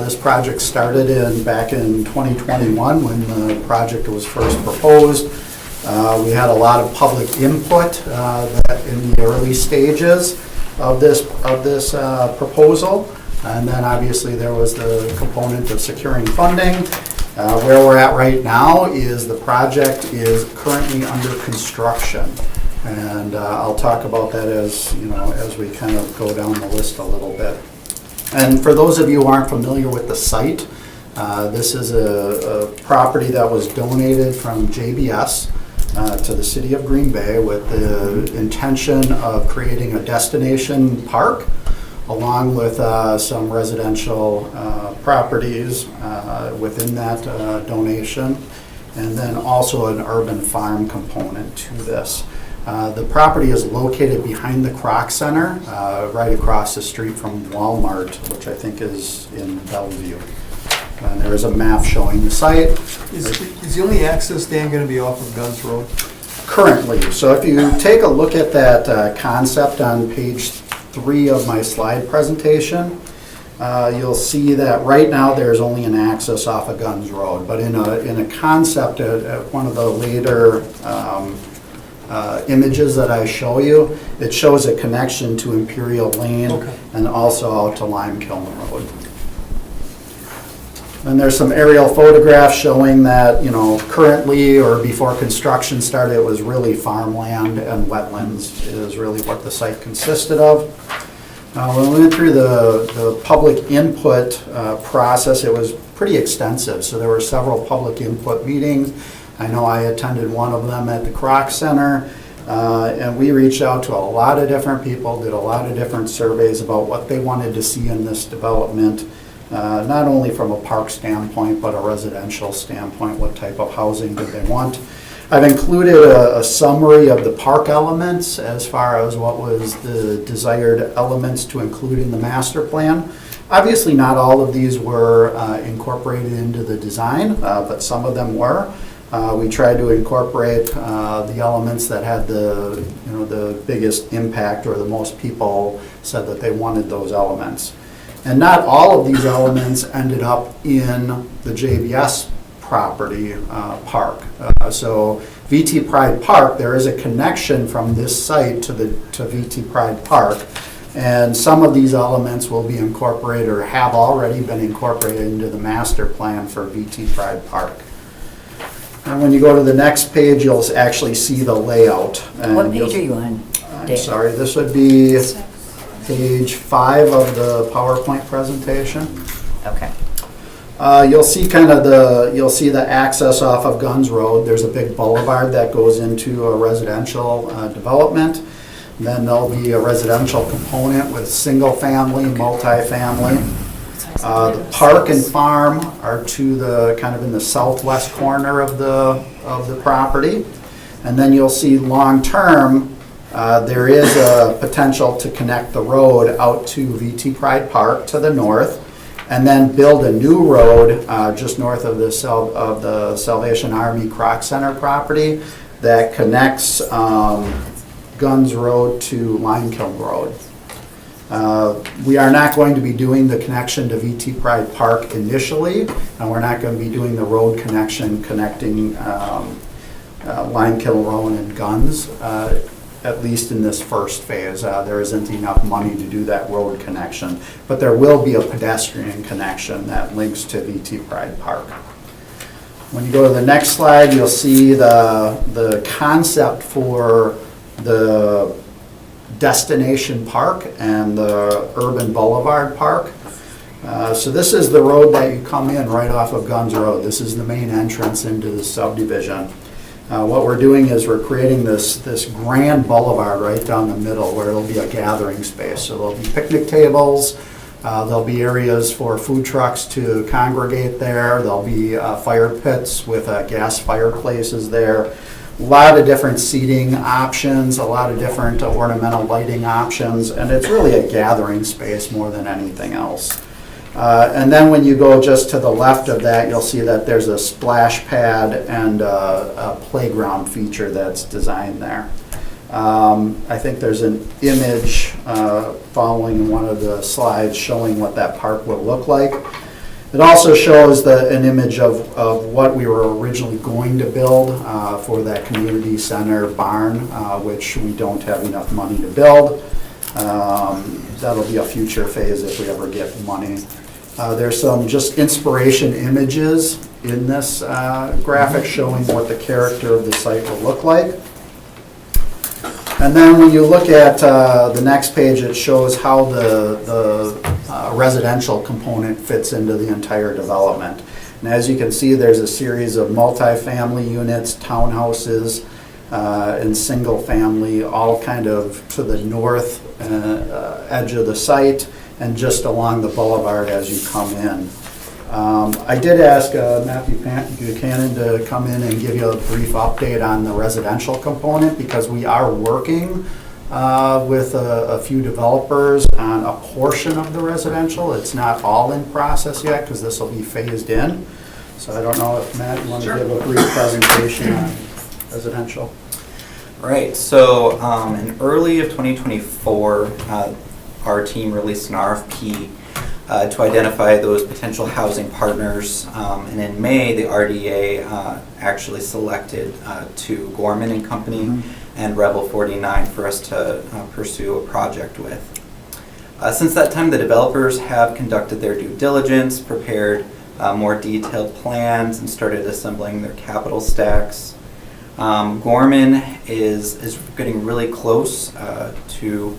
this project started back in 2021 when the project was first proposed. We had a lot of public input in the early stages of this proposal. And then obviously there was the component of securing funding. Where we're at right now is the project is currently under construction. And I'll talk about that as we kind of go down the list a little bit. And for those of you who aren't familiar with the site, this is a property that was donated from JBS to the city of Green Bay with the intention of creating a destination park along with some residential properties within that donation, and then also an urban farm component to this. The property is located behind the Kroc Center, right across the street from Walmart, which I think is in Bellevue. And there is a map showing the site. Is the only access, Dan, going to be off of Guns Road? Currently, so if you take a look at that concept on page 3 of my slide presentation, you'll see that right now there's only an access off of Guns Road. But in a concept, at one of the later images that I show you, it shows a connection to Imperial Lane and also out to Lime Kiln Road. And there's some aerial photographs showing that, currently or before construction started, it was really farmland and wetlands is really what the site consisted of. When we went through the public input process, it was pretty extensive. So there were several public input meetings. I know I attended one of them at the Kroc Center. And we reached out to a lot of different people, did a lot of different surveys about what they wanted to see in this development. Not only from a park standpoint, but a residential standpoint, what type of housing did they want. I've included a summary of the park elements as far as what was the desired elements to include in the master plan. Obviously, not all of these were incorporated into the design, but some of them were. We tried to incorporate the elements that had the biggest impact, or the most people said that they wanted those elements. And not all of these elements ended up in the JBS property park. So VT Pride Park, there is a connection from this site to VT Pride Park. And some of these elements will be incorporated or have already been incorporated into the master plan for VT Pride Park. And when you go to the next page, you'll actually see the layout. And What page you'll- are you on? I'm Dave? sorry, this would be page 5 of the PowerPoint presentation. Okay. You'll see you'll see the access off of Guns Road. There's a big boulevard that goes into a residential development. Then there'll be a residential component with single-family, multifamily. The park and farm are to the, kind of in the southwest corner of the property. And then you'll see long-term, there is a potential to connect the road out to VT Pride Park to the north, and then build a new road just north of the Salvation Army Croc Center property that connects Guns Road to Limekiln Road. We are not going to be doing the connection to VT Pride Park initially, and we're not going to be doing the road connection connecting Limekiln Road and Guns, at least in this first phase. There isn't enough money to do that road connection, but there will be a pedestrian connection that links to VT Pride Park. When you go to the next slide, you'll see the concept for the Destination Park and the Urban Boulevard Park. So this is the road that you come in right off of Guns Road. This is the main entrance into the subdivision. What we're doing is we're creating this grand boulevard right down the middle where it'll be a gathering space. So there'll be picnic tables, there'll be areas for food trucks to congregate there, there'll be fire pits with gas fireplaces there. A lot of different seating options, a lot of different ornamental lighting options, and it's really a gathering space more than anything else. And then when you go just to the left of that, you'll see that there's a splash pad and a playground feature that's designed there. I think there's an image following one of the slides showing what that park will look like. It also shows an image of what we were originally going to build for that community center barn, which we don't have enough money to build. That'll be a future phase if we ever get money. There's some just inspiration images in this graphic showing what the character of the site will look like. And then when you look at the next page, it shows how the residential component fits into the entire development. And as you can see, there's a series of multifamily units, townhouses, and single family, all kind of to the north edge of the site and just along the boulevard as you come in. I did ask Matthew Buchanan to come in and give you a brief update on the residential component because we are working with a few developers on a portion of the residential. It's not all in process yet because this will be phased in. So I don't know if Matt, you want to give a brief presentation on residential? Right, so in early of 2024, our team released an RFP to identify those potential housing partners. And in May, the RDA actually selected to Gorman and Company and Rebel 49 for us to pursue a project with. Since that time, the developers have conducted their due diligence, prepared more detailed plans, and started assembling their capital stacks. Gorman is getting really close to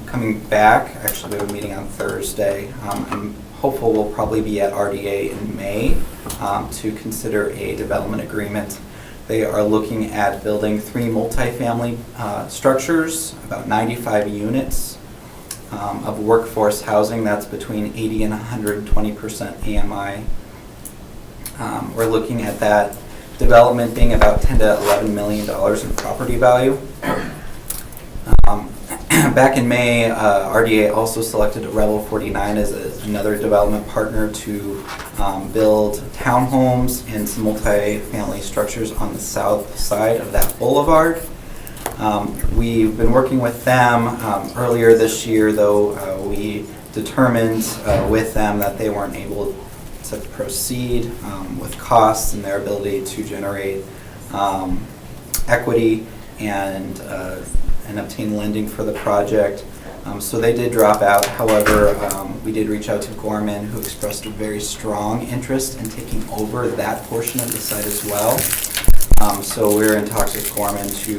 coming back. Actually, we have a meeting on Thursday. I'm hopeful we'll probably be at RDA in May to consider a development agreement. They are looking at building 3 multifamily structures, about 95 units of workforce housing. That's between 80 and 120% AMI. We're looking at that development being about $10 to $11 million in property value. Back in May, RDA also selected Rebel 49 as another development partner to build townhomes and some multi-family structures on the south side of that boulevard. We've been working with them. Earlier this year, though, we determined with them that they weren't able to proceed with costs and their ability to generate equity and obtain lending for the project. So they did drop out. However, we did reach out to Gorman, who expressed a very strong interest in taking over that portion of the site as well. So we're in talks with Gorman to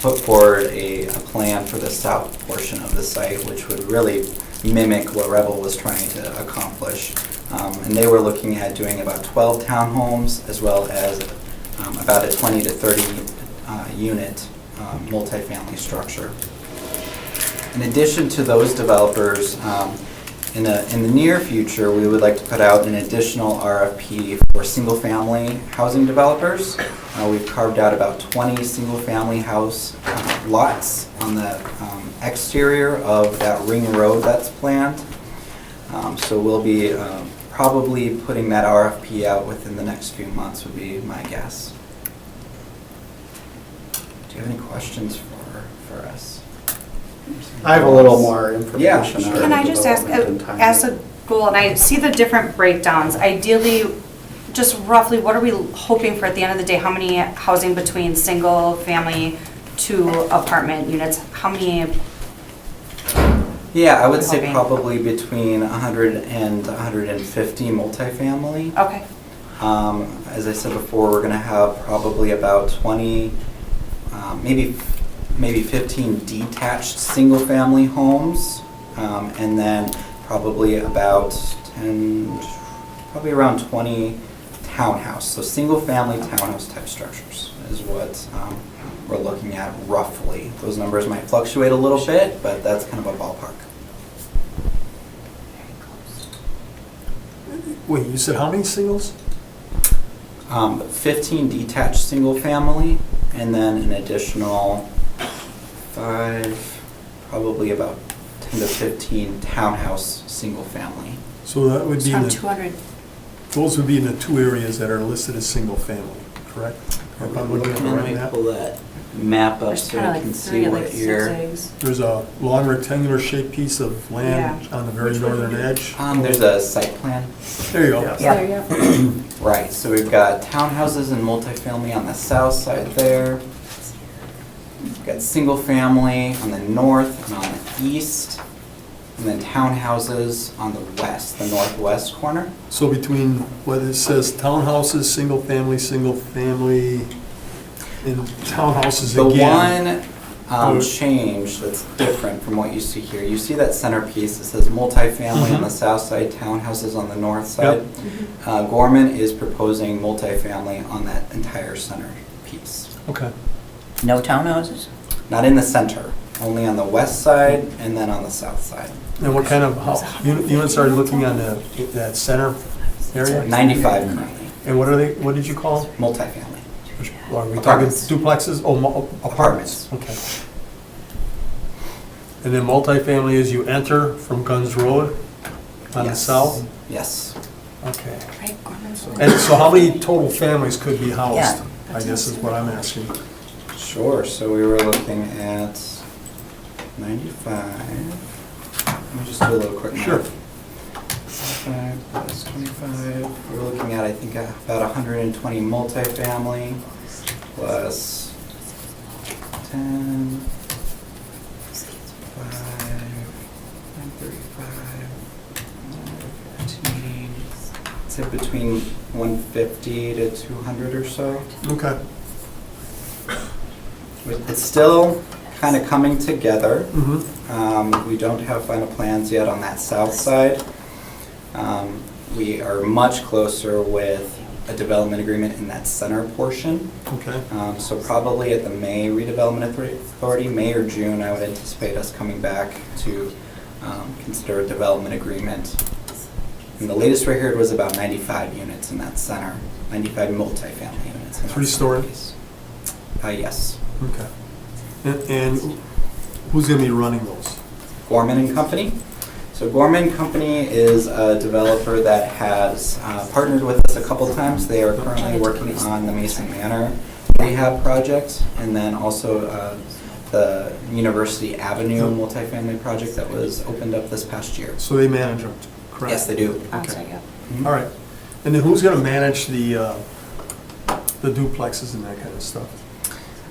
put forward a plan for the south portion of the site, which would really mimic what Rebel was trying to accomplish. And they were looking at doing about 12 townhomes as well as about a 20 to 30 unit multifamily structure. In addition to those developers, in the near future, we would like to put out an additional RFP for single-family housing developers. We've carved out about 20 single-family house lots on the exterior of that ring road that's planned. So we'll be probably putting that RFP out within the next few months would be my guess. Do you have any questions for us? I have a little more information. Yeah, sure. on Can I just ask, development and timing. as a goal, and I see the different breakdowns, ideally, just roughly, what are we hoping for at the end of the day? How many housing between single family to apartment units? How many? Yeah, I would say Hoping. probably between 100 and 150 multifamily. Okay. As I said before, we're going to have probably about 20, maybe 15 detached single-family homes, and then probably about 10, probably around 20 townhouse. So single-family townhouse type structures is what we're looking at roughly. Those numbers might fluctuate a little bit, but that's kind of a ballpark. Wait, you said how many singles? 15 detached single-family, and then an additional 5, probably about 10 to 15 townhouse single-family. So that would It's be in around the, 200. those would be in the two areas that are listed as single family, correct? If I'm looking at the right map. that map up There's kind of like three, like zigzags. There's a long rectangular shaped piece of land on the very northern edge. There's a site plan. There you go. Yeah. There you go. Right, so we've got townhouses and multifamily on the south side there. We've got single family on the north and on the east, and then townhouses on the west, the northwest corner. So between what it says townhouses, single family, and townhouses The again. one change that's different from what you see here, you see that centerpiece that says multifamily on the south side, townhouses on the north side. Gorman is proposing multifamily on that entire center piece. Okay. No townhouses? Not in the center, only on the west side and then on the south side. And what kind of units are you looking on that center area? 95 currently, And what are they, what did you call them? multifamily. Are we talking Apartments. duplexes? Oh, apartments. Okay. And then multifamily is you enter from Guns Road on the Yes. south? Yes. Okay. Right, Gorman's. And so how many total families could be housed? Yeah. I guess is what I'm asking. Sure, so we were looking at 95. Let me just do a little quick math. Sure. 5 plus 25, we're looking at, I think, about 120 multifamily plus 10, 5, 35, 15, say between 150 to 200 or so. Okay. It's still kind of coming together. Mm-hmm. We don't have final plans yet on that south side. We are much closer with a development agreement in that center portion. Okay. So probably at the May redevelopment authority, May or June, I would anticipate us coming back to consider a development agreement. And the latest we heard was about 95 units in that center, 95 multifamily units. in that Three-story? center piece. Yes. Okay. And who's going to be running those? Gorman and Company. So Gorman and Company is a developer that has partnered with us a couple times. They are currently working on the Mason Manor rehab project, and then also the University Avenue multifamily project that was opened up this past year. So they manage them, correct? Yes, they do. Outside, yeah. All right. And then who's going to manage the duplexes and that kind of stuff?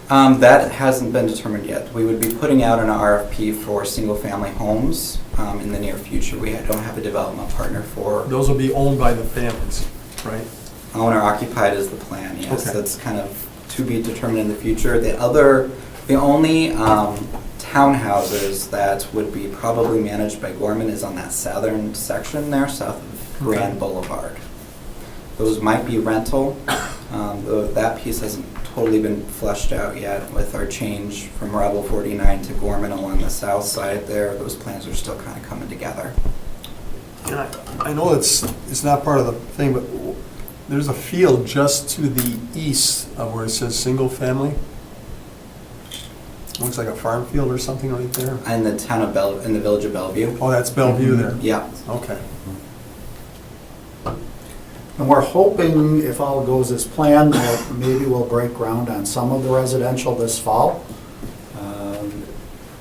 That hasn't been determined yet. We would be putting out an RFP for single-family homes in the near future. We don't have a development partner for. Those will be owned by the families, right? Owner occupied is the plan, yes. Okay. That's kind of to be determined in the future. The only townhouses that would be probably managed by Gorman is on that southern section there, south of Grand Boulevard. Those might be rental. That piece hasn't totally been fleshed out yet with our change from Rebel 49 to Gorman along the south side there. Those plans are still kind of coming together. And I know it's not part of the thing, but there's a field just to the east of where it says single family. Looks like a farm field or something right there. In the town of in the village of Bellevue. Oh, that's Bellevue there? Yeah. Okay. And we're hoping, if all goes as planned, that maybe we'll break ground on some of the residential this fall.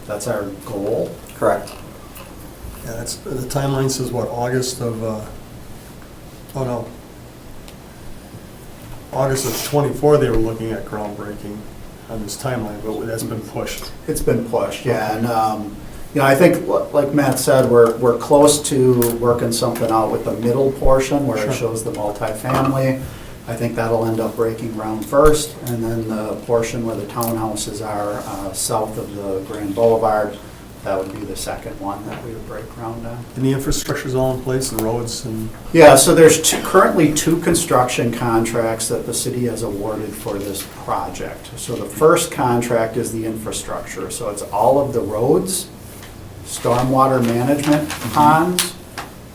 That's our goal. Correct. Yeah, that's, the timeline says what, August of, August of '24 they were looking at groundbreaking on this timeline, but that's been pushed. It's been pushed, yeah, and, I think, like Matt said, we're close to working something out with the middle portion where it shows the multifamily. I think that'll end up breaking ground first, and then the portion where the townhouses are south of the Grand Boulevard, that would be the second one that we would break ground on. And the infrastructure's all in place, the roads and... Yeah, so there's currently two construction contracts that the city has awarded for this project. So the first contract is the infrastructure, so it's all of the roads, stormwater management ponds,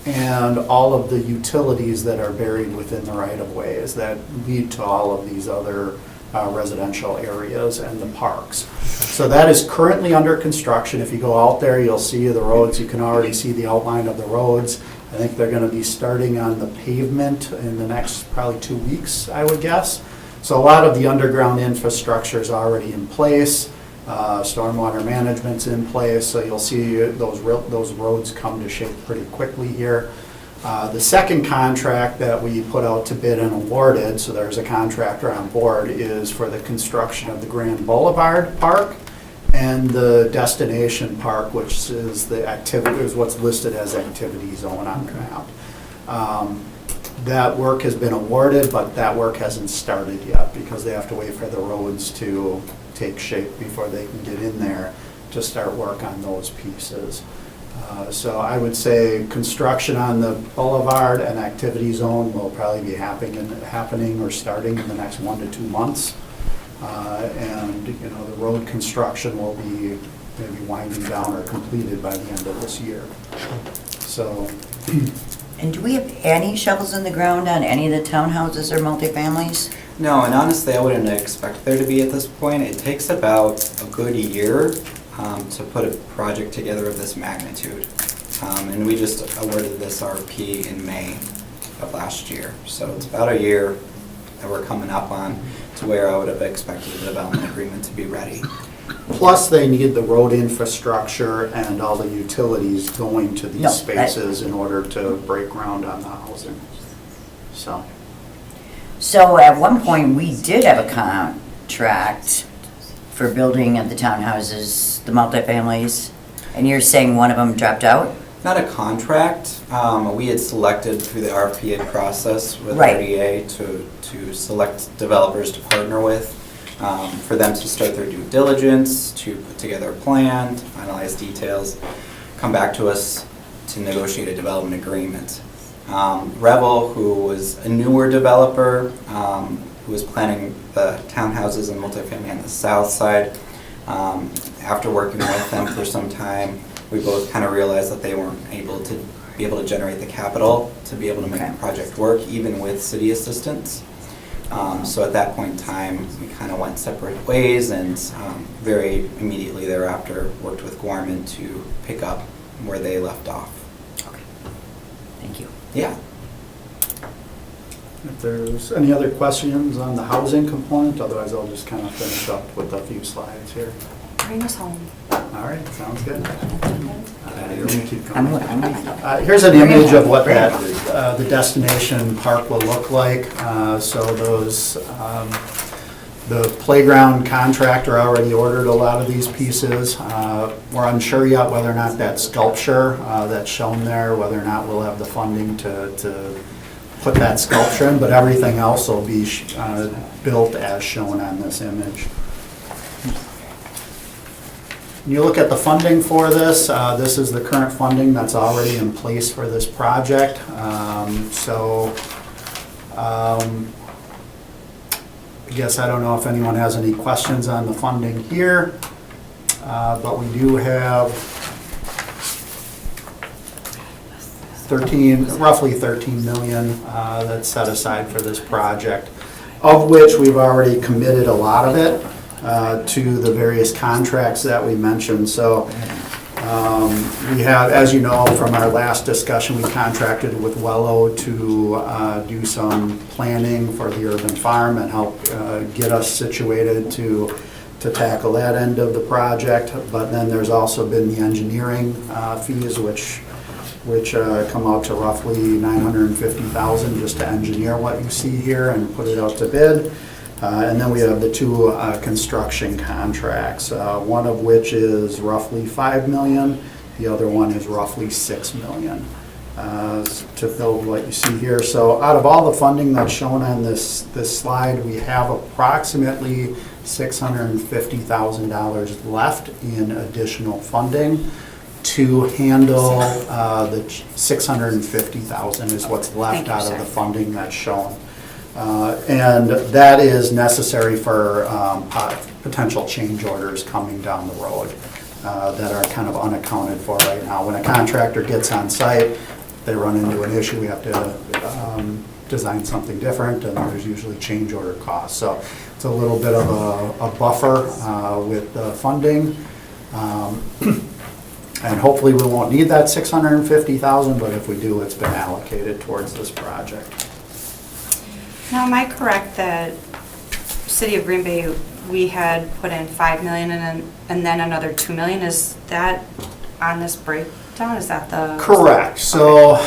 and all of the utilities that are buried within the right-of-ways that lead to all of these other residential areas and the parks. So that is currently under construction. If you go out there, you'll see the roads. You can already see the outline of the roads. I think they're going to be starting on the pavement in the next probably 2 weeks, I would guess. So a lot of the underground infrastructure is already in place. Stormwater management's in place, so you'll see those roads come to shape pretty quickly here. The second contract that we put out to bid and awarded, so there's a contractor on board, is for the construction of the Grand Boulevard Park and the Destination Park, which is what's listed as activity zone on the map. That work has been awarded, but that work hasn't started yet because they have to wait for the roads to take shape before they can get in there to start work on those pieces. So I would say construction on the boulevard and activity zone will probably be happening or starting in the next 1 to 2 months. And the road construction will be maybe winding down or completed by the end of this year. So. And do we have any shovels in the ground on any of the townhouses or multifamilies? No, and honestly, I wouldn't expect there to be at this point. It takes about a good year to put a project together of this magnitude. And we just awarded this RFP in May of last year. So it's about a year that we're coming up on to where I would have expected the development agreement to be ready. Plus, they need the road infrastructure and all the utilities going to these spaces in order to break ground on the housing. So at one point, we did have a contract for building of the townhouses, the multifamilies, and you're saying one of them dropped out? Not a contract. We had selected through the RFP process with Right. RDA to select developers to partner with, for them to start their due diligence, to put together a plan, to finalize details, come back to us to negotiate a development agreement. Revel, who was a newer developer, who was planning the townhouses and multifamily on the south side, after working with them for some time, we both kind of realized that they weren't able to generate the capital to be able to make the project work, even with city assistance. So at that point in time, we kind of went separate ways, and very immediately thereafter worked with Gorman to pick up where they left off. Okay. Thank you. Yeah. If there's any other questions on the housing component, otherwise I'll just kind of finish up with a few slides here. Bring us home. All right, sounds good. Keep I'm going. Here's an image of what the destination park will look like. So those The playground contractor already ordered a lot of these pieces. We're unsure yet whether or not that sculpture that's shown there, whether or not we'll have the funding to put that sculpture in, but everything else will be built as shown on this image. When you look at the funding for this, this is the current funding that's already in place for this project. I guess I don't know if anyone has any questions on the funding here, but we do have roughly 13 million that's set aside for this project, of which we've already committed a lot of it to the various contracts that we mentioned. So we have, as you know from our last discussion, we contracted with Wello to do some planning for the urban farm and help get us situated to tackle that end of the project. But then there's also been the engineering fees, which come out to roughly $950,000 just to engineer what you see here and put it out to bid. And then we have the two construction contracts, one of which is roughly $5 million, the other one is roughly $6 million to build what you see here. So out of all the funding that's shown on this slide, we have approximately $650,000 left in additional funding to handle the $650,000 is what's left out of the funding that's shown. And that is necessary for potential change orders coming down the road that are kind of unaccounted for right now. When a contractor gets on site, they run into an issue, we have to design something different, and there's usually change order costs. So it's a little bit of a buffer with the funding. And hopefully we won't need that $650,000, but if we do, it's been allocated towards this project. Now, am I correct that City of Green Bay, we had put in $5 million and then another $2 million? Is that on this breakdown? Is that the? Correct. So,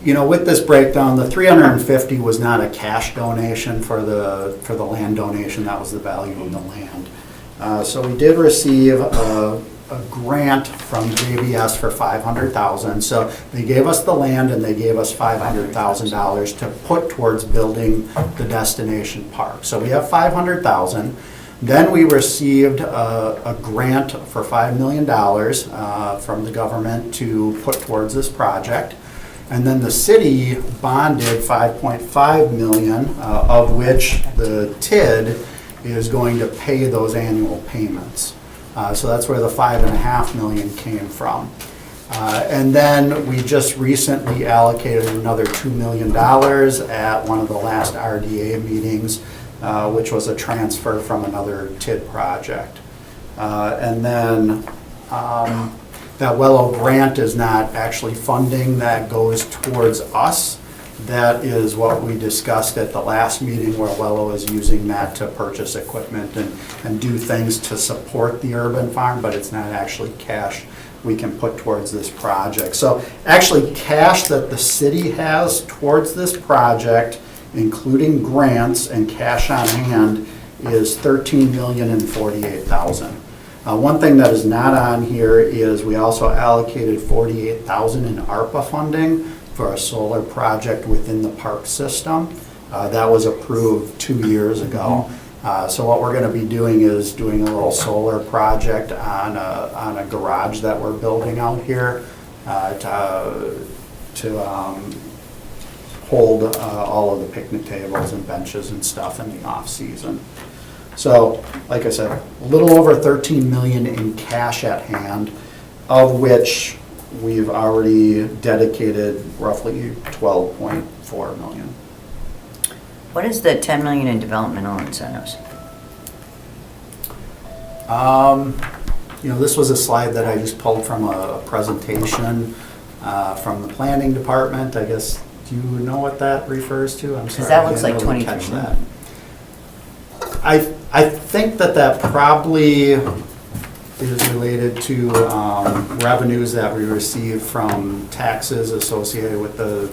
with this breakdown, the $350 was not a cash donation for the land donation. That was the value of the land. So we did receive a grant from JBS for $500,000. So they gave us the land and they gave us $500,000 to put towards building the destination park. So we have $500,000. Then we received a grant for $5 million from the government to put towards this project. And then the city bonded $5.5 million, of which the TID is going to pay those annual payments. So that's where the $5.5 million came from. And then we just recently allocated another $2 million at one of the last RDA meetings, which was a transfer from another TID project. And then that Wello grant is not actually funding, that goes towards us. That is what we discussed at the last meeting, where Wello is using that to purchase equipment and do things to support the urban farm, but it's not actually cash we can put towards this project. So actually cash that the city has towards this project, including grants and cash on hand, is $13,048,000. One thing that is not on here is we also allocated $48,000 in ARPA funding for a solar project within the park system. That was approved 2 years ago. So what we're going to be doing is doing a little solar project on a garage that we're building out here to hold all of the picnic tables and benches and stuff in the off season. So, like I said, a little over $13 million in cash at hand, of which we've already dedicated roughly $12.4 million. What is the $10 million in developmental incentives? This was a slide that I just pulled from a presentation from the planning department. I guess, do you know what that refers to? I'm sorry. Because that looks I like didn't really 23 catch million. that. I think that probably is related to revenues that we receive from taxes associated with the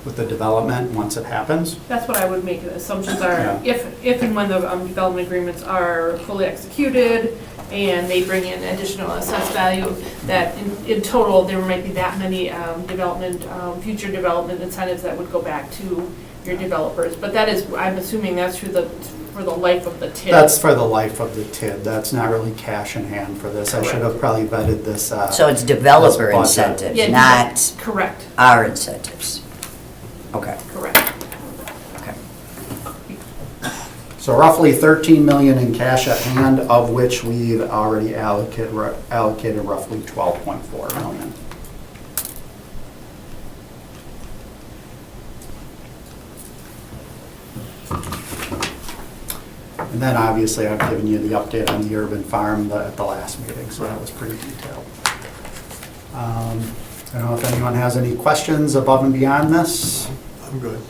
with the development once it happens. That's what I would make assumptions are, Yeah. if and when the development agreements are fully executed and they bring in additional assessed value, that in total, there might be that many future development incentives that would go back to your developers. But that is, I'm assuming that's for the life of the TID. That's for the life of the TID. That's not really cash in hand for this. I should have probably vetted this. So it's developer this budget. incentives, Yeah, not correct, our incentives. Okay. correct. Okay. So roughly 13 million in cash at hand, of which we've already allocated roughly 12.4 million. And then obviously I've given you the update on the urban farm at the last meeting, so that was pretty detailed. I don't know if anyone has any questions above and beyond this. I'm good.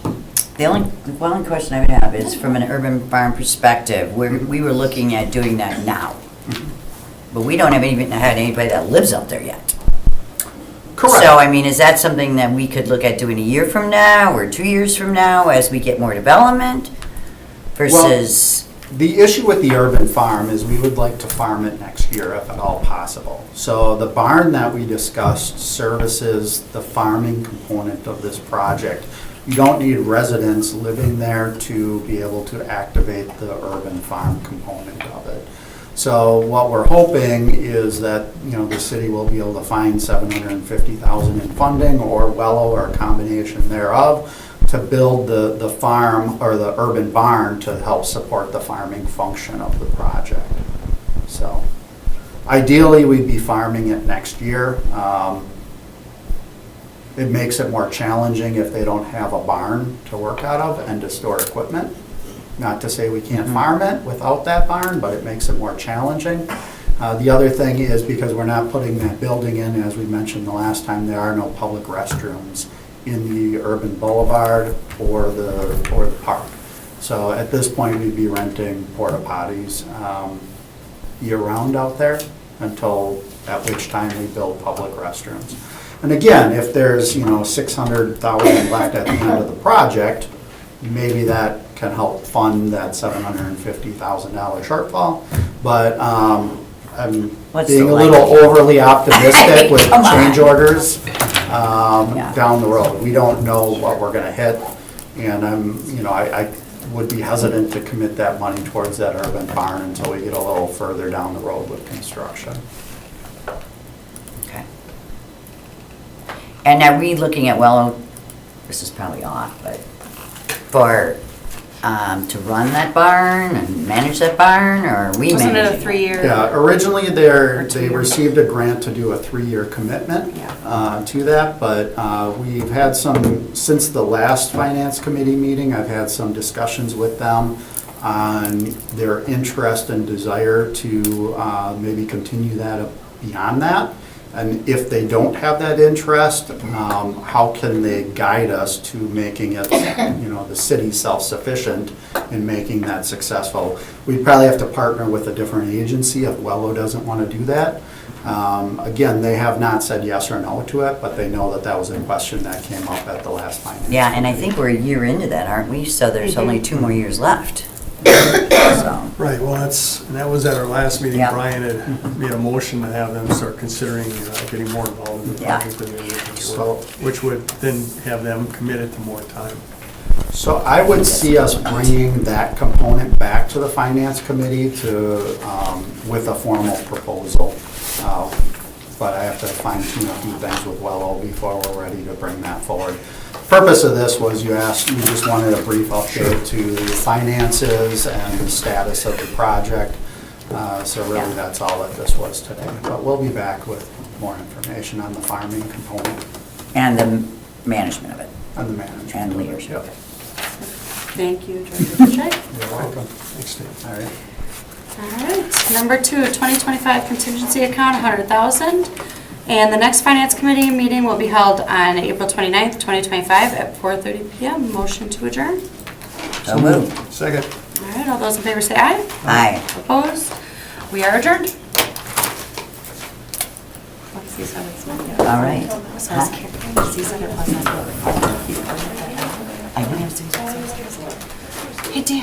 The only question I would have is from an urban farm perspective, we were looking at doing that now. But we don't have even had anybody that lives out there yet. Correct. So, I mean, is that something that we could look at doing a year from now or 2 years from now as we get more development versus? The issue with the urban farm is we would like to farm it next year if at all possible. So the barn that we discussed services the farming component of this project. You don't need residents living there to be able to activate the urban farm component of it. So what we're hoping is that, the city will be able to find $750,000 in funding or WELO or a combination thereof to build the farm or the urban barn to help support the farming function of the project. So ideally, we'd be farming it next year. It makes it more challenging if they don't have a barn to work out of and to store equipment. Not to say we can't farm it without that barn, but it makes it more challenging. The other thing is because we're not putting that building in, as we mentioned the last time, there are no public restrooms in the urban boulevard or the park. So at this point, we'd be renting porta potties year-round out there until, at which time we build public restrooms. And again, if there's, $600,000 left at the end of the project, maybe that can help fund that $750,000 shortfall. But I'm being a little overly optimistic with change orders down the road. We don't know what we're gonna hit, and I would be hesitant to commit that money towards that urban barn until we get a little further down the road with construction. Okay. And are we looking at, this is probably off, but to run that barn and manage that barn, or are we Wasn't it a managing? 3-year? Yeah, originally they received a grant to do a 3-year commitment to that, but we've had since the last finance committee meeting, I've had some discussions with them on their interest and desire to maybe continue that beyond that. And if they don't have that interest, how can they guide us to making it, the city self-sufficient in making that successful? We'd probably have to partner with a different agency if WELO doesn't want to do that. Again, they have not said yes or no to it, but they know that was a question that came up at the last finance. Yeah, and I think we're a year into that, aren't we? So there's only 2 more years left. So, Right, well, that was at our last meeting. Yeah. Brian had made a motion to have them start considering getting more involved in the Yeah. project than they originally were, which would then have them committed to more time. So I would see us bringing that component back to the finance committee with a formal proposal. But I have to fine tune a few things with WELO before we're ready to bring that forward. Purpose of this was you just wanted a brief update to the finances and the status of the project. So really that's all that this was today. But we'll be back with more information on the farming component. and the management of it. And the management. And leadership. Thank you, Director Butchek. You're welcome. Thanks, Dave. All right. All right, number 2, 2025 contingency account, $100,000. And the next finance committee meeting will be held on April 29th, 2025 at 4:30 PM. Motion to adjourn. So moved. Second. All right, all those in favor say aye. Aye. Opposed? We are adjourned. Let's see. All right. So is Karen, she said it wasn't. I know. Hey, Dan,